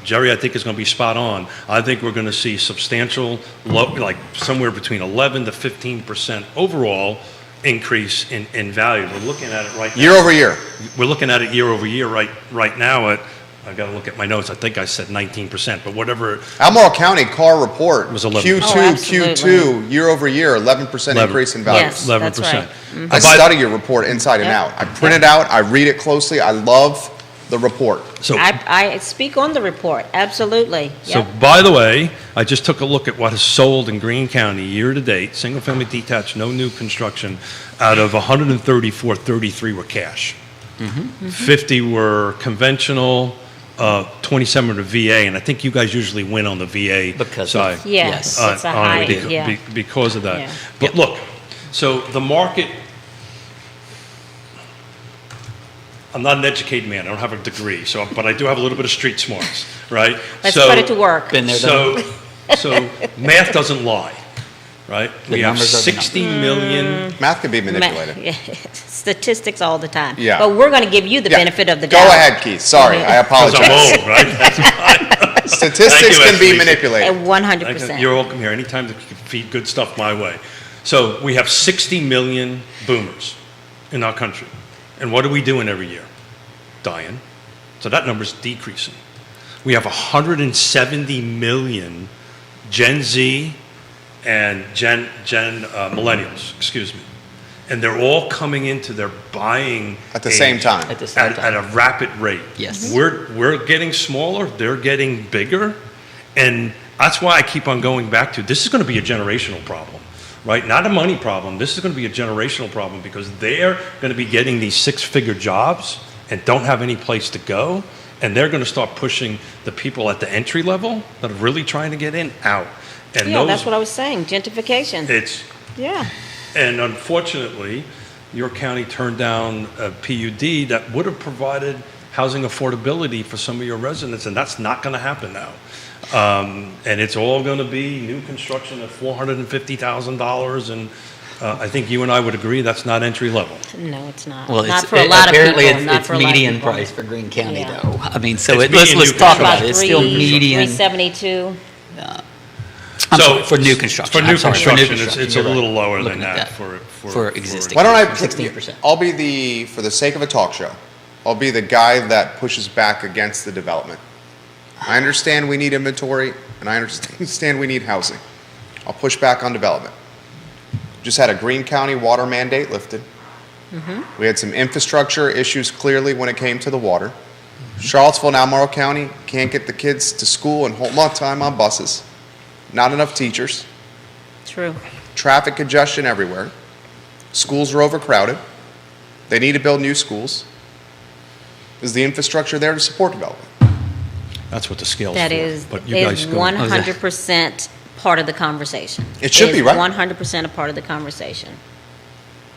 Jerry, I think is going to be spot on. I think we're going to see substantial, like somewhere between 11 to 15% overall increase in value. We're looking at it right now. Year over year. We're looking at it year over year right now at, I got to look at my notes, I think I said 19%, but whatever. Albemarle County Car Report. Was 11. Q2, Oh, absolutely. Q2, year over year, 11% increase in value. Yes. 11%. That's right. I study your report inside and Yep. out. I print it out. I read it closely. I love the report. So, I speak on the report, absolutely. so Yep. by the way, I just took a look at what has sold in Greene County year to date, single family detached, no new construction. Out of 134, 33 were cash. 50 were conventional, 27 were VA, and I think you guys usually win on the VA Because side. of- Yes, Yes. it's a on high, it yeah. because of that. Yeah. But look, so the market, I'm not an educated man. I don't have a degree, but I do have a little bit of street smarts, right? Let's put it to work. Been there, So math doesn't lie, right? The We have numbers are the 60 million. Math can be manipulated. Statistics all the time. Yeah. But we're going to give you the Yeah. benefit of the Go doubt. ahead, Keith. Sorry, I Because I'm apologize. old, right? That's fine. Statistics Thank you, can be Ashley. manipulated. At 100%. You're welcome here anytime to feed good stuff my way. So we have 60 million boomers in our country. And what are we doing every year? Dying. So that number's decreasing. We have 170 million Gen Z and millennials, excuse me. And they're all coming into their buying At the same age time. At the same at time. a rapid rate. Yes. We're getting smaller, they're getting bigger, and that's why I keep on going back to this is going to be a generational problem, right? Not a money problem. This is going to be a generational problem because they're going to be getting these six-figure jobs and don't have any place to go, and they're going to start pushing the people at the entry level that are really trying to get in out. And Yeah, that's what I was saying, gentrification. it's Yeah. and unfortunately, your county turned down a PUD that would have provided housing affordability for some of your residents, and that's not going to happen now. And it's all going to be new construction at $450,000, and I think you and I would agree that's not entry level. No, it's not. Well, Not for a lot of apparently people, not it's for a lot of median people. price for Greene County, Yeah. though. I mean, so It's let's median new talk construction. about it. It's still median. 372. I'm sorry, for new construction. For new I'm sorry, construction, it's a you're right. little lower than Looking at that for For existing. Why don't I, 16%. I'll be for the sake of a talk show, I'll be the guy that pushes back against the development. I understand we need inventory, and I understand we need housing. I'll push back on development. Just had a Greene County water mandate lifted. We had some infrastructure issues clearly when it came to the water. Charlottesville and Albemarle County can't get the kids to school in home on time on buses. Not enough teachers. True. Traffic congestion everywhere. Schools are overcrowded. They need to build new schools. Is the infrastructure there to support development? That's what the scale's That for. is But you guys go. 100% part of the conversation. It should be, right? 100% a part of the conversation.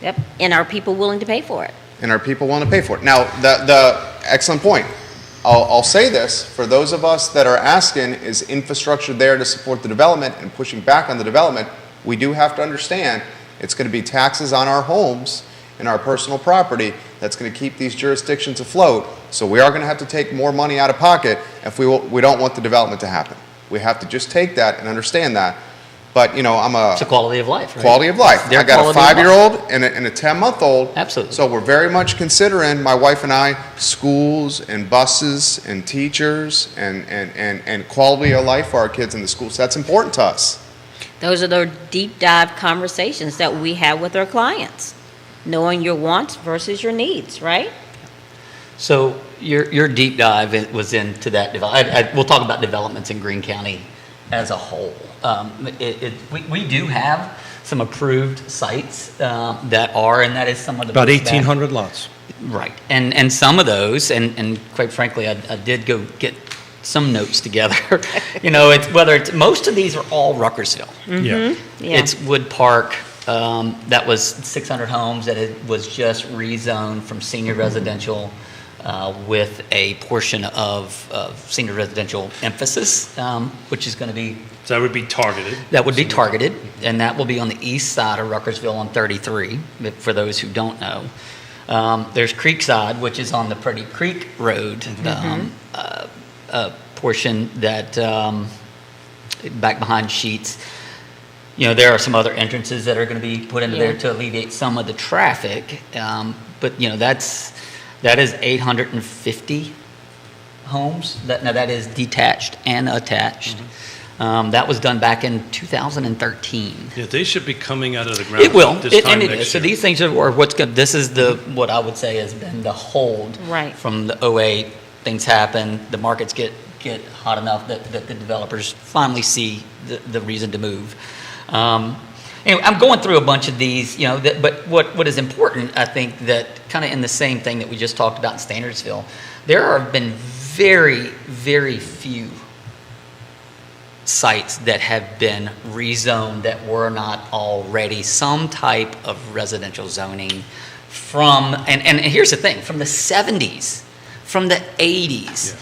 Yep, and are people willing to pay for it? And are people willing to pay for it? Now, the excellent point. I'll say this, for those of us that are asking, is infrastructure there to support the development and pushing back on the development, we do have to understand it's going to be taxes on our homes and our personal property that's going to keep these jurisdictions afloat. So we are going to have to take more money out of pocket if we don't want the development to happen. We have to just take that and understand that. But, you know, I'm a It's a quality of life, right? quality of life. Their I got a quality of life. 5-year-old and a 10-month-old. Absolutely. So we're very much considering, my wife and I, schools and buses and teachers and quality of life for our kids in the schools. That's important to us. Those are the deep dive conversations that we have with our clients, knowing your wants versus your needs, right? So your deep dive was into that. We'll talk about developments in Greene County as a whole. We do have some approved sites that are, and that is some of the About most bad- 1,800 lots. Right, and some of those, and quite frankly, I did go get some notes together. You know, most of these are all Ruckersville. Yeah. Yeah. It's Wood Park, that was 600 homes that was just rezoned from senior residential with a portion of senior residential emphasis, which is going to be, So that would be targeted. that would be targeted, and that will be on the east side of Ruckersville on 33, for those who don't know. There's Creekside, which is on the Pretty Creek Road portion that, back behind Sheets. You know, there are some other entrances that are going to be put into there Yeah. to alleviate some of the traffic. But, you know, that is 850 homes. Now, that is detached and attached. That was done back in 2013. Yeah, they should be coming out of the ground It will, this time and it next is. So year. these things are what's good. This is what I would say has been the hold Right. from the '08. Things happen, the markets get hot enough that the developers finally see the reason to move. Anyway, I'm going through a bunch of these, you know, but what is important, I think, that kind of in the same thing that we just talked about in Standardsville, there have been very, very few sites that have been rezoned that were not already some type of residential zoning and here's the thing, from the 70s, from the 80s. Yeah.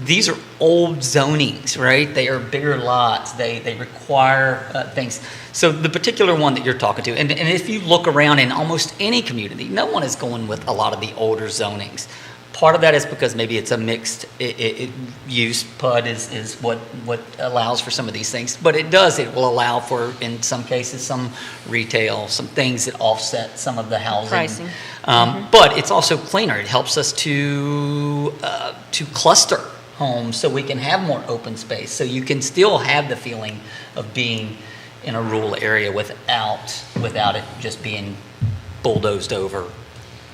These are old zonings, right? They are bigger lots. They require things. So the particular one that you're talking to, and if you look around in almost any community, no one is going with a lot of the older zonings. Part of that is because maybe it's a mixed use. PUD is what allows for some of these things. But it will allow for, in some cases, some retail, some things that offset some of the housing. Pricing. But it's also cleaner. It helps us to cluster homes so we can have more open space. So you can still have the feeling of being in a rural area without it just being bulldozed over,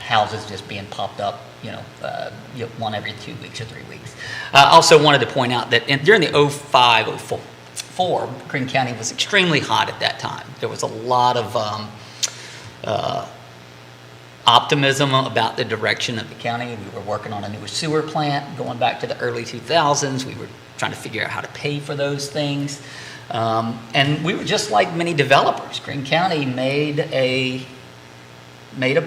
houses just being popped up, one every 2 weeks or 3 weeks. I also wanted to point out that during the 05, 04, Greene County was extremely hot at that time. There was a lot of optimism about the direction of the county. We were working on a new sewer plant going back to the early 2000s. We were trying to figure out how to pay for those things. And we were just like many developers. Greene County made a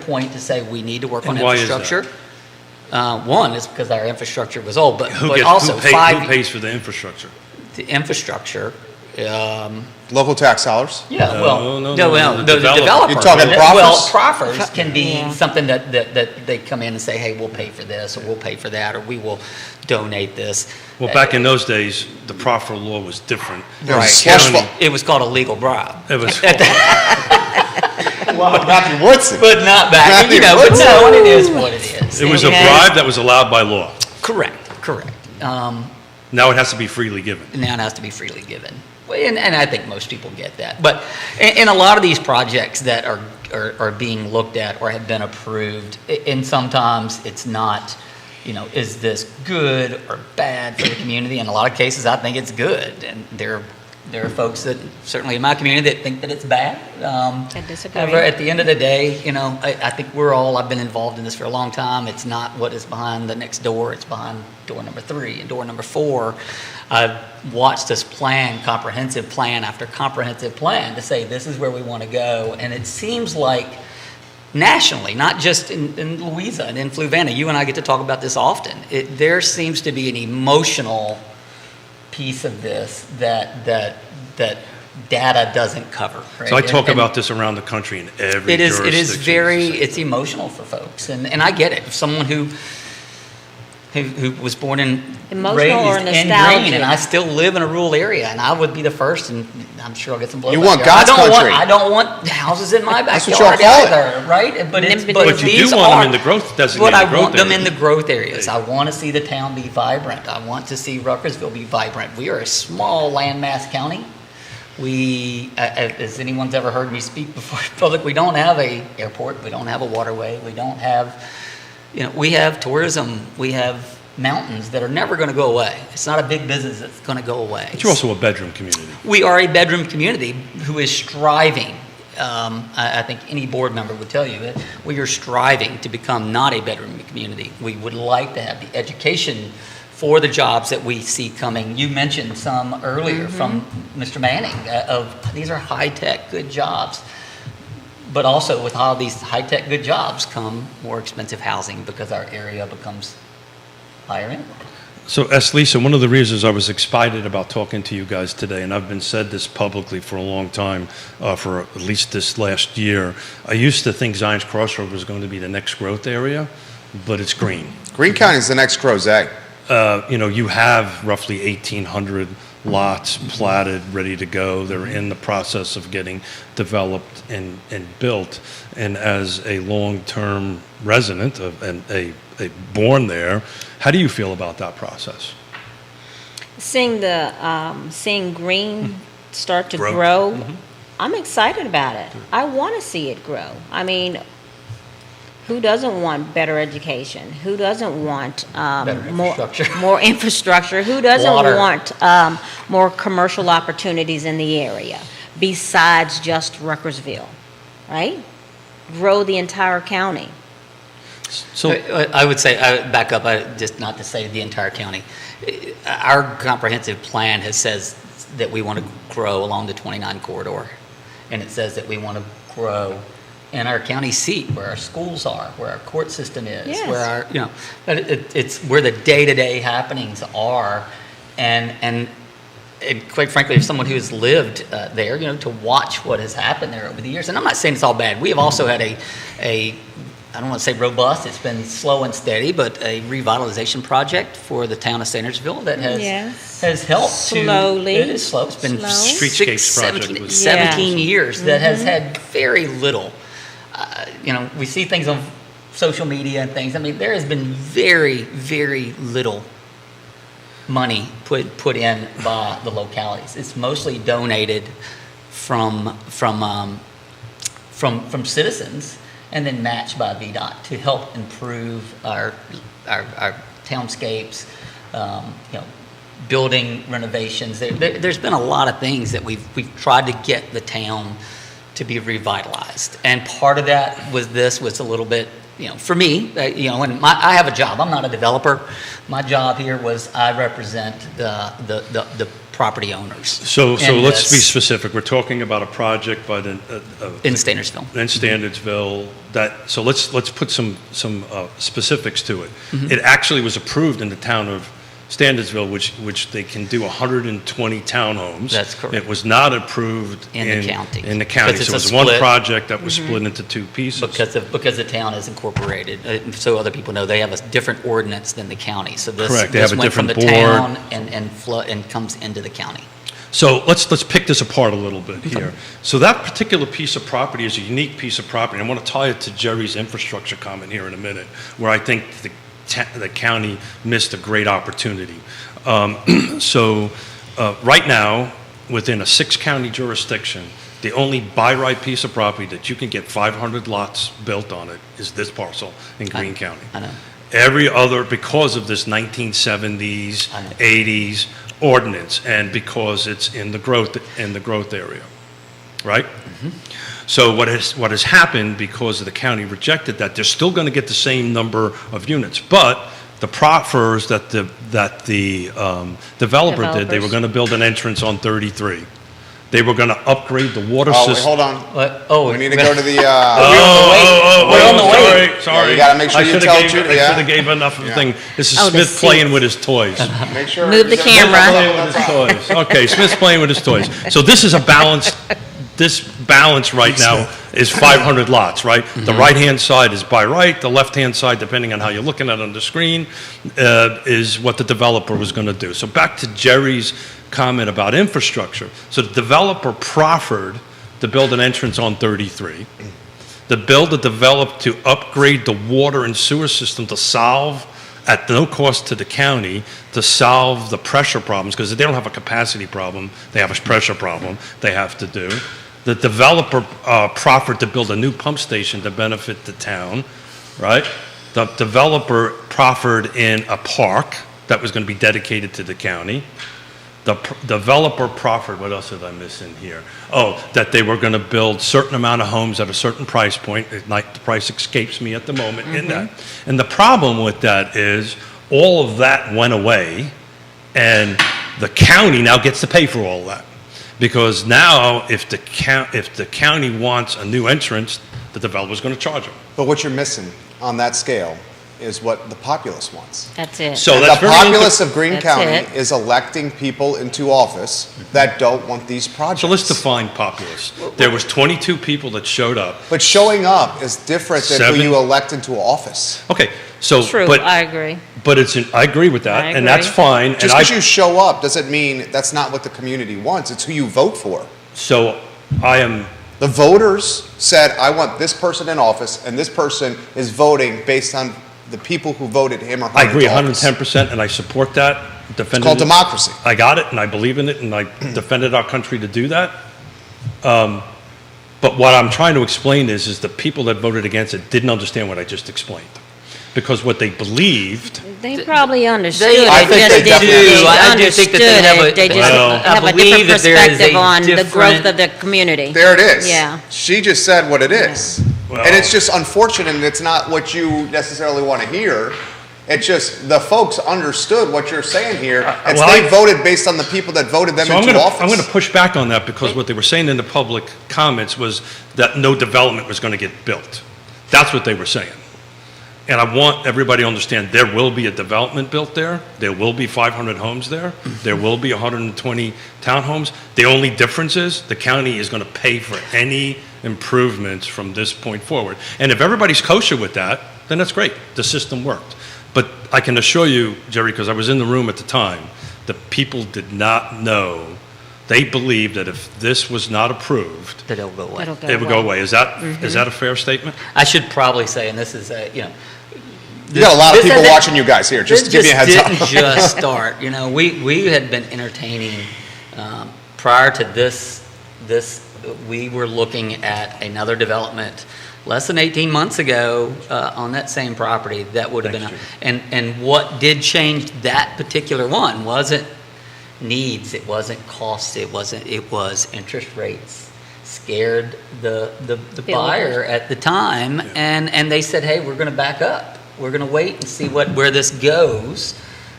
point to say we need to work on And why is infrastructure. One is because our infrastructure was old, but Who also who pays for the infrastructure? the infrastructure. Local tax dollars. Yeah, No, the the developer. developer. You're talking Well, proffers? proffers can be Yeah. something that they come in and say, hey, we'll pay for this, or we'll pay for that, or we will donate this. Well, back in those days, the proffer law was different. There was Right. slush County- fund. It was called a legal bribe. It was, Wow, Matthew Woodson. But not back, Matthew but Woodson. no, it is what it is. it was a Okay. bribe that was allowed by law. Correct. Now it has to be freely given. Now it has to be freely given. Well, and I think most people get that. But in a lot of these projects that are being looked at or have been approved, and sometimes it's not, is this good or bad for the community? In a lot of cases, I think it's good. And there are folks that, certainly in my community, that think that it's bad. I disagree. However, at the end of the day, I think I've been involved in this for a long time. It's not what is behind the next door. It's behind door number 3 and door number 4. I've watched this comprehensive plan after comprehensive plan to say this is where we want to go. And it seems like nationally, not just in Louisa and in Fluvanna, you and I get to talk about this often. There seems to be an emotional piece of this that data doesn't cover. Right? So I talk And about this around the country in every it is jurisdiction. it's emotional for folks, and I get it. If someone who was born and Emotional raised or in nostalgic? Greene, and I still live in a rural area, and I would be the first, and I'm sure I'll get some blowback. You want here. God's country. I don't want houses in my That's backyard what y'all call it. either, right? But But you these do want them are- in the growth, But designated I growth want them in areas. the growth areas. I want to see the town be vibrant. I want to see Ruckersville be vibrant. We are a small landmass county. We, as anyone's ever heard me speak before in public, we don't have a airport. We don't have a waterway. We don't have, we have tourism. We have mountains that are never going to go away. It's not a big business that's going to go away. But you're also a bedroom community. We are a bedroom community who is striving. I think any board member would tell you that we are striving to become not a bedroom community. We would like to have the education for the jobs that we see coming. You mentioned some earlier from Mr. Manning of these are high-tech good jobs. But also with all these high-tech good jobs come more expensive housing because our area becomes higher income. So, Lisa, one of the reasons I was excited about talking to you guys today, and I've been said this publicly for a long time, for at least this last year, I used to think Zion's Crossroad was going to be the next growth area, but it's Greene. Greene County is the next Crozet. You have roughly 1,800 lots platted, ready to go. They're in the process of getting developed and built. And as a long-term resident and a born there, how do you feel about that process? Seeing Greene start to Grow. grow, I'm excited about it. I want to see it grow. I mean, who doesn't want better education? Who doesn't want Better infrastructure. more infrastructure? Who doesn't Water. want more commercial opportunities in the area besides just Ruckersville, right? Grow the entire county. So, I would say, I would back up, just not to say the entire county. Our comprehensive plan says that we want to grow along the 29 corridor. And it says that we want to grow in our county seat, where our schools are, where our court system is, Yes. where our, but it's where the day-to-day happenings are, and quite frankly, as someone who has lived there, to watch what has happened there over the years, and I'm not saying it's all bad. We have also had a I don't want to say robust, it's been slow and steady, but a revitalization project for the town of Sandersville that has helped Slowly. It is slow. It's been Slow. Streetscapes project was- 17 years that has had very little. We see things on social media and things. I mean, there has been very, very little money put in by the localities. It's mostly donated from citizens and then matched by VDOT to help improve our townscapes, building renovations. There's been a lot of things that we've tried to get the town to be revitalized, and part of that was a little bit, for me, and I have a job. I'm not a developer. My job here was I represent the property owners. So in let's be this- specific. We're talking about a project by the in Standardsville. in Standardsville. So let's put some specifics to it. Mm-hmm. It actually was approved in the town of Standardsville, which they can do 120 townhomes. That's correct. It was not approved In the county. In the county, Because so it it's was a one split. project that was split into two pieces. Because the town is incorporated, so other people know they have a different ordinance than the county. So this Correct, they this have a went from different the board. town and comes into the county. So let's pick this apart a little bit here. So that particular piece of property is a unique piece of property. I want to tie it to Jerry's infrastructure comment here in a minute, where I think the county missed a great opportunity. Right now, within a 6-county jurisdiction, the only by right piece of property that you can get 500 lots built on it is this parcel in Greene County. I know. Every other, because of this 1970s, I know. 80s ordinance, and because it's in the growth area, right? So what has happened, because of the county rejected that, they're still going to get the same number of units, but the proffers that the developer did, they were Developers. going to build an entrance on 33. They were going to upgrade the water Oh, wait, system. hold on. What? We need to go to the, We're on the way. Sorry. Yeah, you gotta make sure I you should've tell gave- Judy, I yeah. should have gave enough of a Yeah. thing. This is Oh, the Smith playing seats. with his toys. make sure. Move the camera. Playing with his toys. Okay, Smith's playing with his toys. So this is a balance. This balance right now is 500 lots, right? The right-hand side is by right. The left-hand side, depending on how you're looking at it on the screen, is what the developer was going to do. So back to Jerry's comment about infrastructure. So the developer proffered to build an entrance on 33. The builder developed to upgrade the water and sewer system to solve, at no cost to the county, to solve the pressure problems, because they don't have a capacity problem, they have a pressure problem they have to do. The developer proffered to build a new pump station to benefit the town, right? The developer proffered in a park that was going to be dedicated to the county. The developer proffered, what else did I miss in here? Oh, that they were going to build certain amount of homes at a certain price point. The price escapes me at the moment in that. And the problem with that is all of that went away, and the county now gets to pay for all that. Because now, if the county wants a new entrance, the developer's going to charge them. But what you're missing on that scale is what the populace wants. That's it. So And that's the very populace of Greene That's County it. is electing people into office that don't want these projects. So let's define populace. There was 22 people that showed up. But showing up is different than Seven- who you elect into office. Okay, so True, but I agree. I agree with that, I and that's agree. fine. Just and because you show up doesn't mean that's not what the community wants. It's who you vote for. So I am. The voters said, I want this person in office, and this person is voting based on the people who voted him or her I agree into office. 110%, and I support that. It's Defended called it. democracy. I got it, and I believe in it, and I defended our country to do that. But what I'm trying to explain is the people that voted against it didn't understand what I just explained, because what they believed. They probably understood. They- I think they definitely do. I do think that they have a- They just Well- have I a believe different that there is a perspective on the growth different- of the community. There it is. Yeah. She just said what it is. Well- And it's just unfortunate, and it's not what you necessarily want to hear. It's just the folks understood what you're saying here. It's well, they voted based on the people that voted them So into office. I'm going to push back on that because what they were saying in the public comments was that no development was going to get built. That's what they were saying. And I want everybody to understand there will be a development built there. There will be 500 homes there. There will be 120 townhomes. The only difference is the county is going to pay for any improvements from this point forward. And if everybody's kosher with that, then that's great. The system worked. But I can assure you, Jerry, because I was in the room at the time, the people did not know. They believed that if this was not approved, That it'll go away. it would go away. Is that is that a fair statement? I should probably say, and this is, You got a lot of this people hasn't- watching you guys here, just to give you a heads This up. didn't just start, we had been entertaining, prior to this, we were looking at another development less than 18 months ago on that same property that would have been, and what did change that particular one wasn't needs, it wasn't costs, it was interest rates. Scared the buyer at the time, and they said, hey, we're going to back up. We're going to wait and see where this goes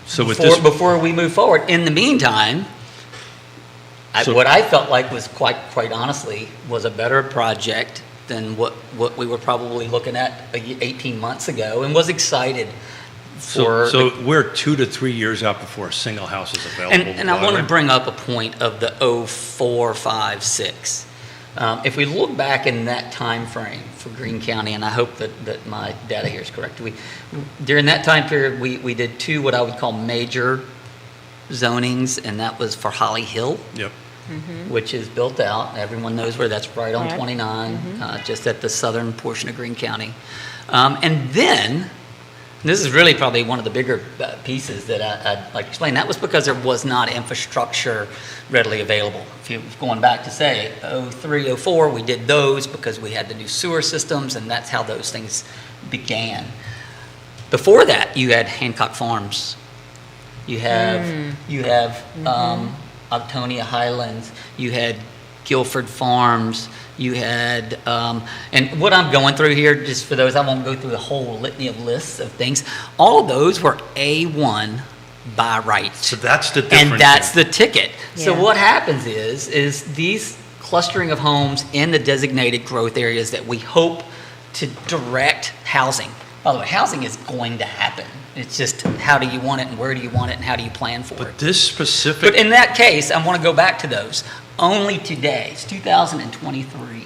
So with this, before we move forward. In the meantime, what I felt like was quite honestly was a better project than what we were probably looking at 18 months ago, and was excited for. so we're 2 to 3 years out before a single house is available. And I want to bring up a point of the 04, 5, 6. If we look back in that time frame for Greene County, and I hope that my data here is correct, during that time period, we did 2 what I would call major zonings, and that was for Holly Hill, Yep. which is built out. Everyone knows where that's right on Right. 29, just at the southern portion of Greene County. And then, this is really probably one of the bigger pieces that I'd like to explain. That was because there was not infrastructure readily available. If you're going back to say 03, 04, we did those because we had the new sewer systems, and that's how those things began. Before that, you had Hancock Farms. You have Octonia Highlands. You had Guilford Farms. You had, and what I'm going through here, just for those, I won't go through the whole litany of lists of things. All of those were A1 by right. So that's the difference. And that's here. the ticket. So Yeah. what happens is these clustering of homes in the designated growth areas that we hope to direct housing. By the way, housing is going to happen. It's just how do you want it and where do you want it and how do you plan for it? But this specific. But in that case, I want to go back to those. Only today, it's 2023,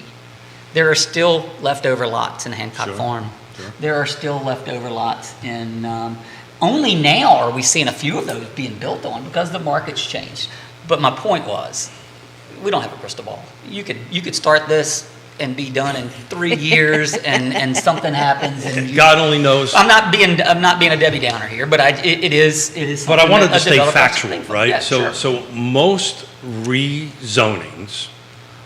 there are still leftover lots in Hancock Sure, Farm. sure. There are still leftover lots in, only now are we seeing a few of those being built on because the market's changed. But my point was, we don't have a crystal ball. You could start this and be done in 3 years and something happens and God only knows. I'm not being a Debbie Downer here, but it is. But I something wanted that to a stay developer has to factual, think of. right? Yeah, So, sure. so most rezonings,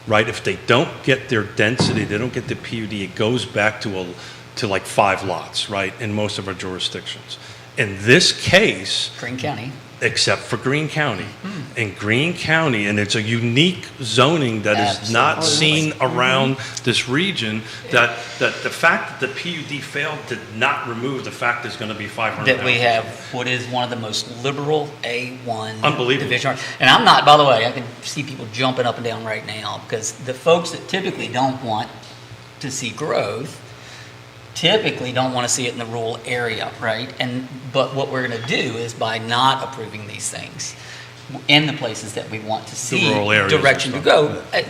right, if they don't get their density, they don't get the PUD, it goes back to like 5 lots, right, in most of our jurisdictions. In this case, Greene County. except for Greene County. In Greene County, and it's a unique zoning that is not seen around this region, that the fact that the PUD failed did not remove the fact there's going to be 500 That we houses. have what is one of the most liberal A1 Unbelievable. division. And I'm not, by the way, I can see people jumping up and down right now because the folks that typically don't want to see growth typically don't want to see it in the rural area, right? But what we're going to do is by not approving these things in the places that we want to see rural areas and direction to stuff. go,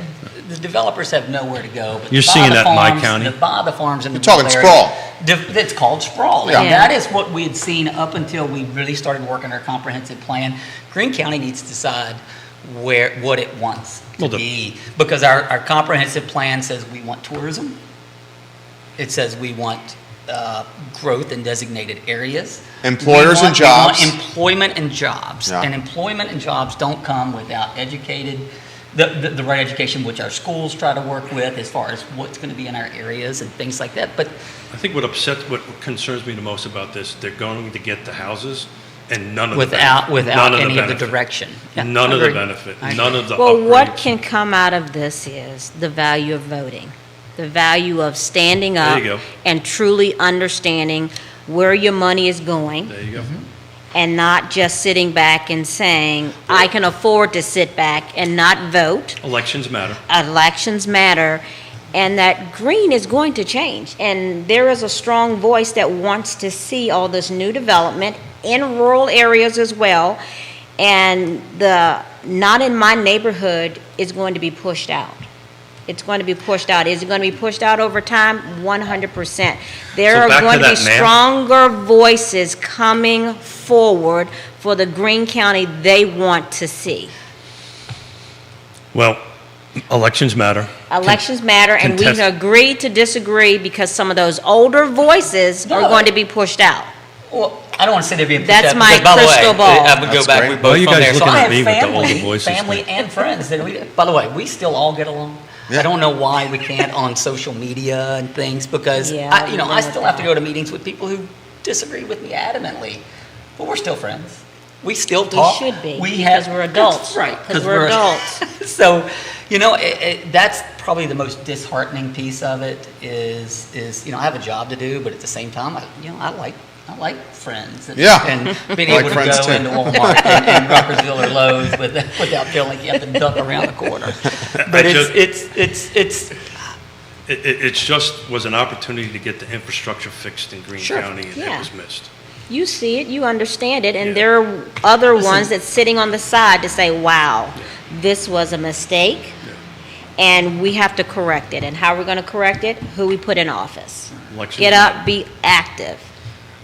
the developers have nowhere to go. But You're to buy seeing the that in my farms- county? To buy the farms in the You're talking rural area. sprawl. It's called sprawl. Yeah. And that is what we had seen up until we really started working our comprehensive plan. Greene County needs to decide what it wants to Well, be. Because our comprehensive plan says we want tourism. It says we want growth in designated areas. Employers and We want jobs. employment and jobs. Yeah. And employment and jobs don't come without the right education, which our schools try to work with as far as what's going to be in our areas and things like that. But I think what concerns me the most about this, they're going to get the houses and none of without the benefit. None of any of the benefit. direction. Yeah, None I of the agree. benefit, I none agree. of the Well, what upgrades. can come out of this is the value of voting, the value of standing There up you go. and truly understanding where your money is going, There you go. and not just sitting back and saying, I can afford to sit back and not vote. Elections matter. Elections matter, and that green is going to change. And there is a strong voice that wants to see all this new development in rural areas as well. And the not in my neighborhood is going to be pushed out. It's going to be pushed out. Is it going to be pushed out over time? 100%. There So are back to going to be that map. stronger voices coming forward for the Greene County they want to see. Well, elections matter. Elections matter, and we contest- can agree to disagree because some of those older voices are No. going to be pushed out. Well, I don't want to say they're being pushed That's out, my because, by the way, crystal ball. I would go That's back, great. we both Why are you from guys there. So looking I at have me with the older family, voices family thing? and friends that we, by the way, we still all get along. Yeah. I don't know why we can't on social media and things, because Yeah, I, I I still have to that. go to meetings with people who disagree with me adamantly, but we're still friends. We still We talk. should be, We because have- we're adults. Right. Because we're adults. So, that's probably the most disheartening piece of it is, I have a job to do, but at the same time, I like friends. Yeah. And being I like able to friends go too. into Walmart and Ruckersville or Lowe's without feeling like you have to duck around the corner. But It just was an opportunity to get the infrastructure fixed in Greene Sure. County, and Yeah. it was missed. You see it, you understand it, and Yeah. there are other Listen. ones that's sitting on the side to say, wow, this was a mistake, and we have to correct it. And how are we going to correct it? Who we put in office. Elections Get matter. up, be active.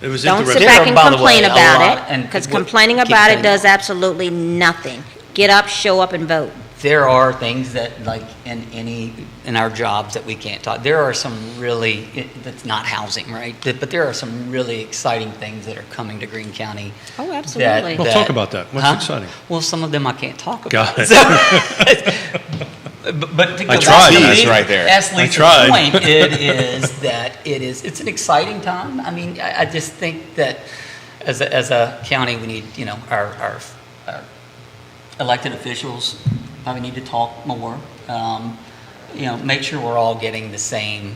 It was Don't sit interesting. There back are, and by the complain way, a about lot, it, and because what- complaining keep about it saying- does absolutely nothing. Get up, show up, and vote. There are things that, like in our jobs, that we can't talk. There are some really, that's not housing, right? But there are some really exciting things that are coming to Greene County. Oh, absolutely. Well, talk about that. What's exciting? Well, some of them I can't talk Got about. it. But to go I back tried. to Tease Lee- right there. ask I Lisa's tried. point, it is that it's an exciting time. I mean, I just think that as a county, we need, our elected officials probably need to talk more. Make sure we're all getting the same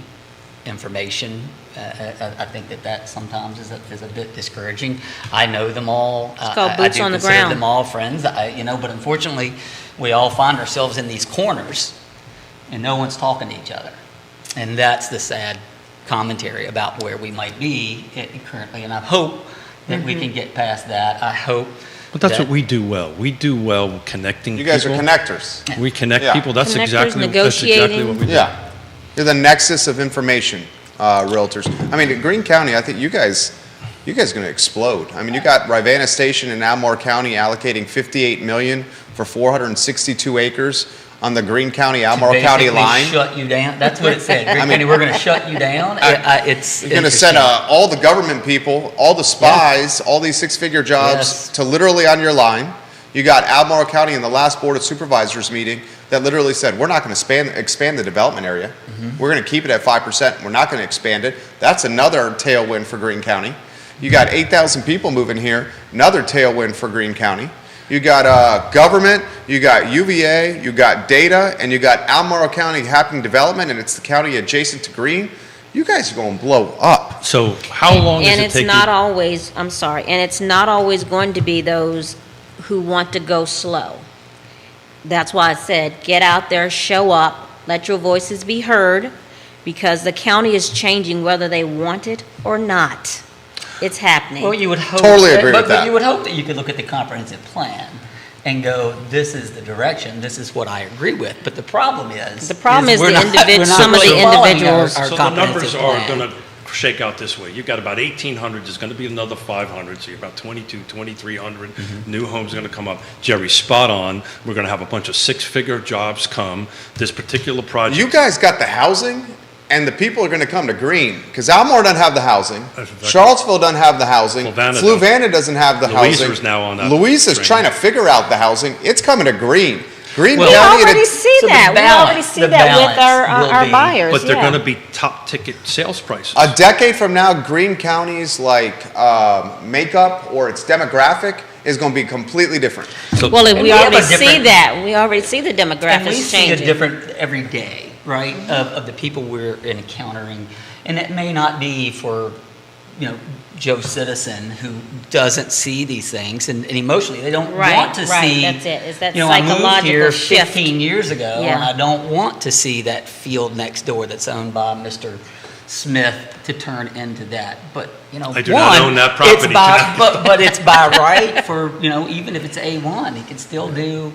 information. I think that sometimes is a bit discouraging. I know them all. It's called I boots do on the consider ground. them all friends. But unfortunately, we all find ourselves in these corners, and no one's talking to each other. And that's the sad commentary about where we might be currently. And I hope that we can get past that. I hope. But that's that- what we do well. We do well connecting You guys are people. connectors. We connect Yeah. people. That's Connectors, exactly what we negotiating. do. Yeah. You're the nexus of information, realtors. I mean, in Greene County, I think you guys are going to explode. I mean, you got Rivanna Station in Albemarle County allocating $58 million for 462 acres on the Greene County, to Albemarle County basically line. shut you down. That's what it said. Greene County, we're going to shut you down. It's You're going to send interesting. all the government people, all the spies, all these six-figure jobs Yes. to literally on your line. You got Albemarle County in the last Board of Supervisors meeting that literally said, we're not going to expand the development area. Mm-hmm. We're going to keep it at 5%. We're not going to expand it. That's another tailwind for Greene County. You got 8,000 people moving here, another tailwind for Greene County. You got government, you got UVA, you got data, and you got Albemarle County happening development, and it's the county adjacent to Greene. You guys are going to blow up. So how long does And it it's take not you? always, I'm sorry, and it's not always going to be those who want to go slow. That's why I said, get out there, show up, let your voices be heard, because the county is changing whether they want it or not. It's happening. Well, you would hope. Totally agree but, with that. But you would hope that you could look at the comprehensive plan and go, this is the direction, this is what I agree with. But the problem is. The problem is we're the not- individ- we're not some of the really following individuals- our So the numbers comprehensive are plan. going to shake out this way. You've got about 1,800, there's going to be another 500, so you're about 2,300 new homes going to come up. Jerry, spot on. We're going to have a bunch of six-figure jobs come. This particular project. You guys got the housing, and the people are going to come to Greene because Almore doesn't have the housing. That's exactly- Charlottesville doesn't have the housing. Fluvanna Fluvanna doesn't have the Louisa housing. is now on that Louisa's train. trying to figure out the housing. It's coming to Greene. Greene Well- We County. already and see So the that. We balance- already see the that with balance will our be- buyers, But they're yeah. going to be top-ticket sales prices. a decade from now, Greene County's makeup or its demographic is going to be completely different. So- Well, And we we have already a see different- that. We already see the And we demographics see it changing. different every day, right, of the people we're encountering. And it may not be for Joe citizen who doesn't see these things, and emotionally they don't Right, want to right, see. that's it. It's that I moved psychological here shift. 15 years ago, Yeah. and I don't want to see that field next door that's owned by Mr. Smith to turn into that. But I do not own that property it's by, tonight. but it's by right for even if it's A1, he can still do.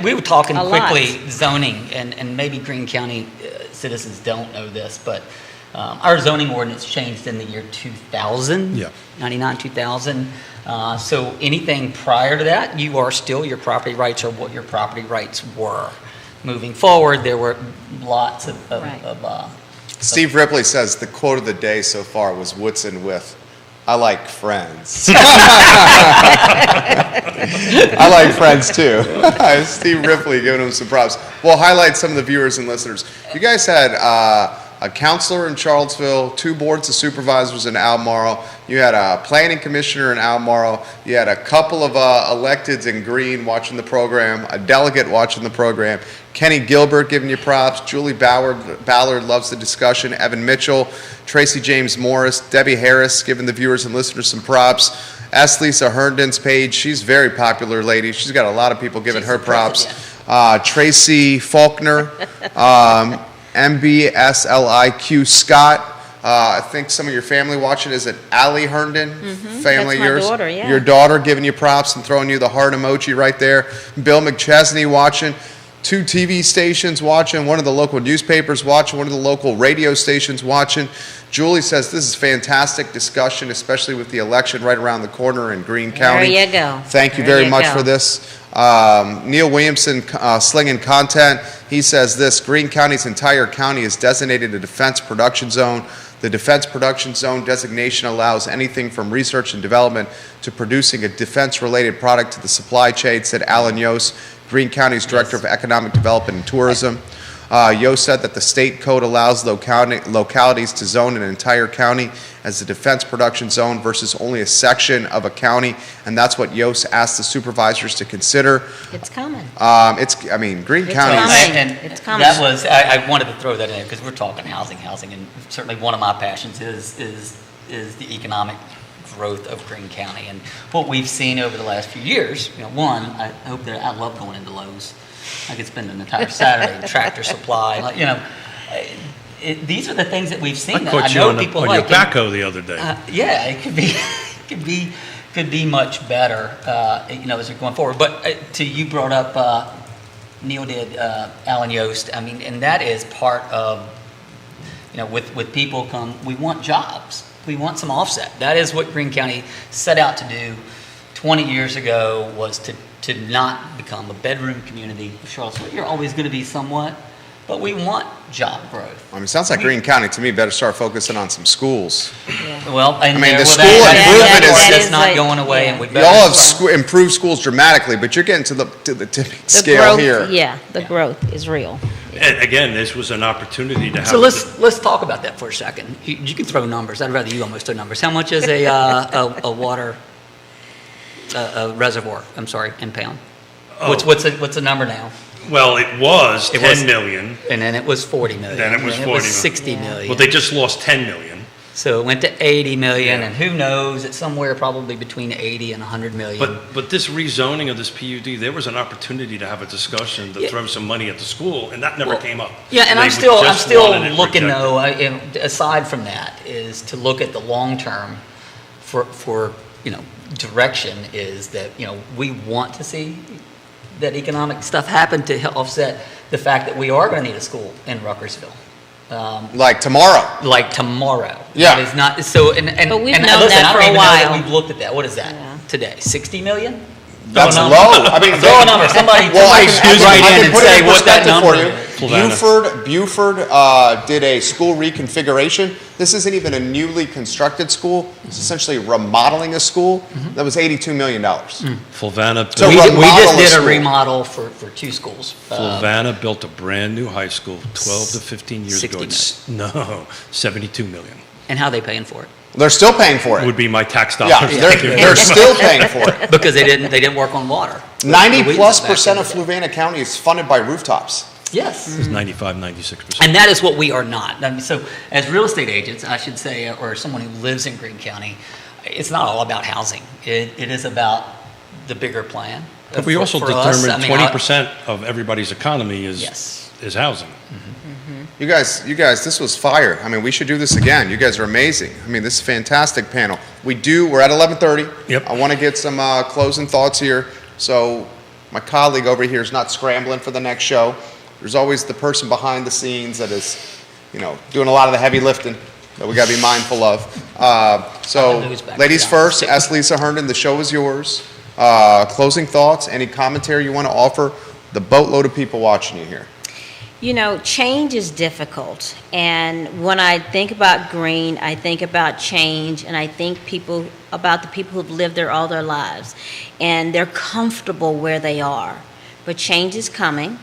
We were talking A lot. quickly zoning, and maybe Greene County citizens don't know this, but our zoning ordinance changed in the year 2000. Yeah. 99, 2000. So anything prior to that, your property rights are what your property rights were. Moving forward, there were lots of Right. Steve Ripley says the quote of the day so far was Woodson with, "I like friends." I like friends too. Steve Ripley giving him some props. We'll highlight some of the viewers and listeners. You guys had a counselor in Charlottesville, 2 boards of supervisors in Albemarle. You had a planning commissioner in Albemarle. You had a couple of electeds in Greene watching the program, a delegate watching the program. Kenny Gilbert giving you props. Julie Ballard loves the discussion. Evan Mitchell, Tracy James Morris, Debbie Harris giving the viewers and listeners some props. S. Lisa Herndon's page. She's a very popular lady. She's got a lot of people giving her props. Tracy Faulkner, MBSLIQ Scott. I think some of your family watching. Is it Allie Herndon? Family That's my yours? daughter, yeah. Your daughter giving you props and throwing you the heart emoji right there. Bill McChesney watching. 2 TV stations watching, one of the local newspapers watching, one of the local radio stations watching. Julie says this is fantastic discussion, especially with the election right around the corner in Greene County. There you go. Thank you There very you much go. for this. Neil Williamson, slinging content. He says this: Greene County's entire county is designated a defense production zone. The defense production zone designation allows anything from research and development to producing a defense-related product to the supply chain, said Alan Yost, Greene County's Director of Economic Development and Tourism. Yost said that the state code allows localities to zone an entire county as a defense production zone versus only a section of a county, and that's what Yost asked the supervisors to consider. It's coming. Greene It's County coming. And It's coming. that was, I wanted to throw that in because we're talking housing, and certainly one of my passions is the economic growth of Greene County. And what we've seen over the last few years, one, I love going into Lowe's. I could spend an entire Saturday in Tractor Supply. These are the things that we've seen I that caught I you know on, people on like. your backhoe the other day. Yeah, it could be much better, as we're going forward. But you brought up, Neil did, Alan Yost. And that is part of, with people come, we want jobs. We want some offset. That is what Greene County set out to do 20 years ago, was to not become a bedroom community of Charlottesville. You're always going to be somewhat, but we want job growth. it sounds like Greene County to me better start focusing on some schools. Well, and the school improvement is that's just not like- going away, and we You better all have start- improved schools dramatically, but you're getting to the tipping The scale growth, here. Yeah, the growth is real. And again, this was an opportunity to have. So let's talk about that for a second. You can throw numbers. I'd rather you almost throw numbers. How much is a water a reservoir? I'm sorry, in pound. Oh. What's the number now? Well, it was It 10 was- million. And then it was 40 million. Then it was and 40 million. 60 Yeah. million. Well, they just lost 10 million. So it went to 80 million, Yeah. and who knows? It's somewhere probably between 80 and 100 million. But this rezoning of this PUD, there was an opportunity to have a discussion to Yeah. throw some money at the school, and that never Well, came up. Yeah, and They I'm still just wanted it looking rejected. though. Aside from that, is to look at the long term for direction. Is that we want to see that economic stuff happen to offset the fact that we are going to need a school in Ruckersville. Like tomorrow. Like tomorrow. Yeah. That is not so. And But we've and known listen, that I for don't a even know that while. we've looked at that. What is that Yeah. today? 60 million? That's Throw a low. number. Throw a number. Somebody write in and put it say in what that perspective number for you. is. Flavanna. Buford did a school reconfiguration. This isn't even a newly constructed school. It's essentially remodeling a school. That was $82 million. Flavanna, So We remodel just a did a school. remodel for 2 schools. Flavanna built a brand new high school 12 to 15 years 60 ago. No, 72 million. And how are they paying for it? They're still paying for it. Would be my tax dollars. Yeah, they're still paying for it. Because they didn't work on water. 90+% Louise is back of in the day. Fluvanna County is funded by rooftops. Yes. It's 95, 96%. And that is what we are not. I mean, so as real estate agents, I should say, or someone who lives in Greene County, it's not all about housing. It is about the bigger plan. But we also For us, determined I mean, 20% of everybody's economy Yes. is housing. You guys, this was fire. I mean, we should do this again. You guys are amazing. I mean, this is a fantastic panel. We're at 11:30. Yep. I want to get some closing thoughts here. So my colleague over here is not scrambling for the next show. There's always the person behind the scenes that is, doing a lot of the heavy lifting that we got to be mindful of. So, ladies first, ask Lisa Herndon, the show is yours. Closing thoughts, any commentary you want to offer? The boatload of people watching you here. Change is difficult. And when I think about Greene, I think about change, and I think about the people who've lived there all their lives. And they're comfortable where they are. But change is coming.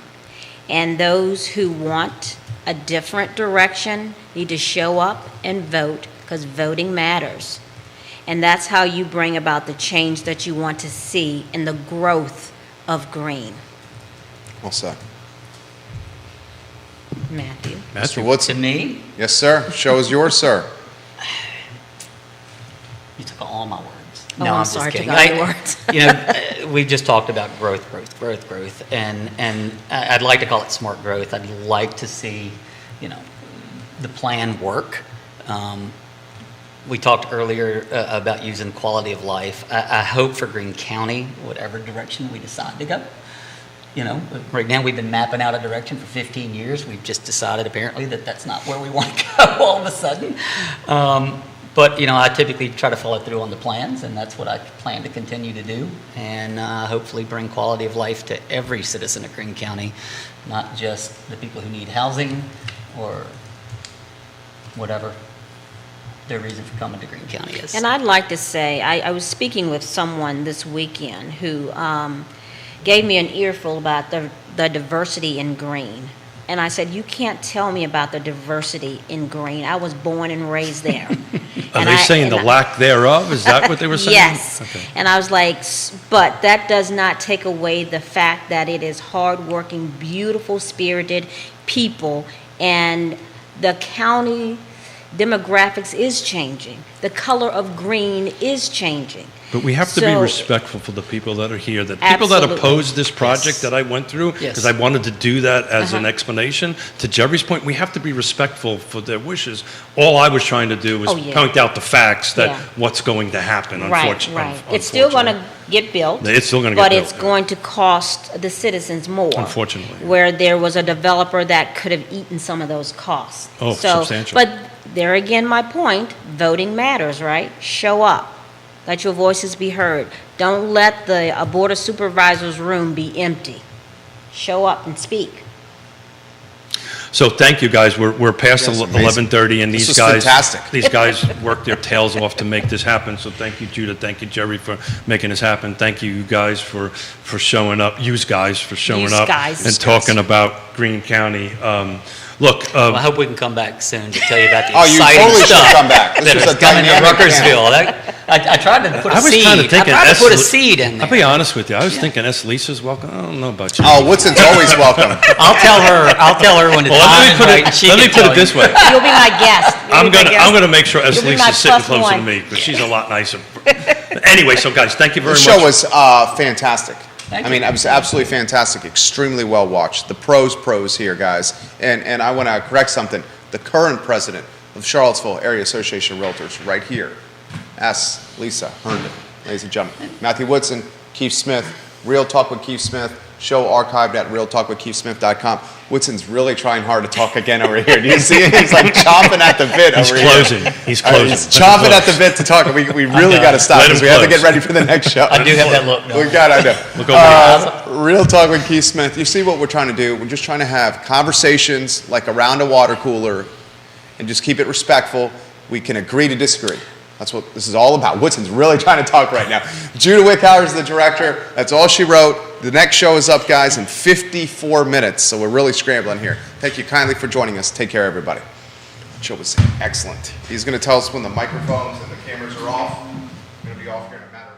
And those who want a different direction need to show up and vote, because voting matters. And that's how you bring about the change that you want to see in the growth of Greene. Well said. Matthew. Mr. To Woodson. me, Yes, sir. Show is yours, sir. you took all my words. Oh, No, I'm just sorry, I took kidding. all your words. We just talked about growth, and I'd like to call it smart growth. I'd like to see, the plan work. We talked earlier about using quality of life. I hope for Greene County, whatever direction we decide to go. Right now we've been mapping out a direction for 15 years. We've just decided apparently that that's not where we want to go all of a sudden. But I typically try to follow through on the plans, and that's what I plan to continue to do, and hopefully bring quality of life to every citizen of Greene County, not just the people who need housing or whatever their reason for coming to Greene County is. And I'd like to say, I was speaking with someone this weekend who gave me an earful about the diversity in Greene. And I said, you can't tell me about the diversity in Greene. I was born and raised there. Are they saying the lack thereof? Is that what they were saying? Yes. Okay. And I was like, but that does not take away the fact that it is hardworking, beautiful, spirited people, and the county demographics is changing. The color of Greene is changing. But we have to be So- respectful for the people that are here, that people that Absolutely. oppose this project Yes. that I went through, Yes. because I wanted to do that as an Uh-huh. explanation. To Jerry's point, we have to be respectful for their wishes. All I was trying to do was Oh, yeah. point out the facts that Yeah. what's going to happen, Right, unfortunately. right. It's still going to get built. It's still gonna get But built, it's yeah. going to cost the citizens more. Unfortunately. Where there was a developer that could have eaten some of those costs. Oh, So, substantial. But there again, my point, voting matters, right? Show up. Let your voices be heard. Don't let the Board of Supervisors room be empty. Show up and speak. So thank you, guys. We're past Yes, amazing. 11:30, and This these was guys, fantastic. these guys worked their tails off to make this happen. So thank you, Judah. Thank you, Jerry, for making this happen. Thank you, you guys, for showing up. Yous guys for showing Yous up guys. and talking about Greene County. Look, Well, I hope we can come back soon to tell you about the Oh, you exciting totally should stuff come back. This that was is a coming to dynamic Ruckersville. I tried to put a I was seed. kind of thinking. I tried to put a S. seed in there. I'll be honest with you. I was thinking S. Lisa's welcome. I don't know about you. Oh, Woodson's always welcome. I'll tell her when the Well, time let me is put right. it, She let me can put tell it this you. way. You'll be my guest. You'll I'm be my gonna guest. make sure S. You'll be my Lisa's sitting plus closer to one. me because she's a lot nicer. Anyway, so guys, thank you very The much. show was fantastic. Thank I mean, you. it was absolutely fantastic, extremely well watched. The pros here, guys. And I want to correct something. The current president of Charlottesville Area Association of Realtors, right here, S. Lisa Herndon, ladies and gentlemen. Matthew Woodson, Keith Smith, Real Talk with Keith Smith, show archived at realtalkwithkeithsmith.com. Woodson's really trying hard to talk again over here. Do you see it? He's like chomping at the bit He's over closing. here. He's All right, closing. he's Let him chomping at close. the bit to talk. We really done. got to stop Let because him we have to close. get ready for the next show. I do have that look. We got, I know. Look over Real Talk with Keith Smith. You see what we're trying to do? We're just trying to have conversations like around a water cooler and just keep it respectful. We can agree to disagree. That's what this is all about. Woodson's really trying to talk right now. Judah Wickhauer is the director. That's all she wrote. The next show is up, guys, in 54 minutes, so we're really scrambling here. Thank you kindly for joining us. Take care, everybody. The show was excellent. He's going to tell us when the microphones and the cameras are off. We're going to be off here in a matter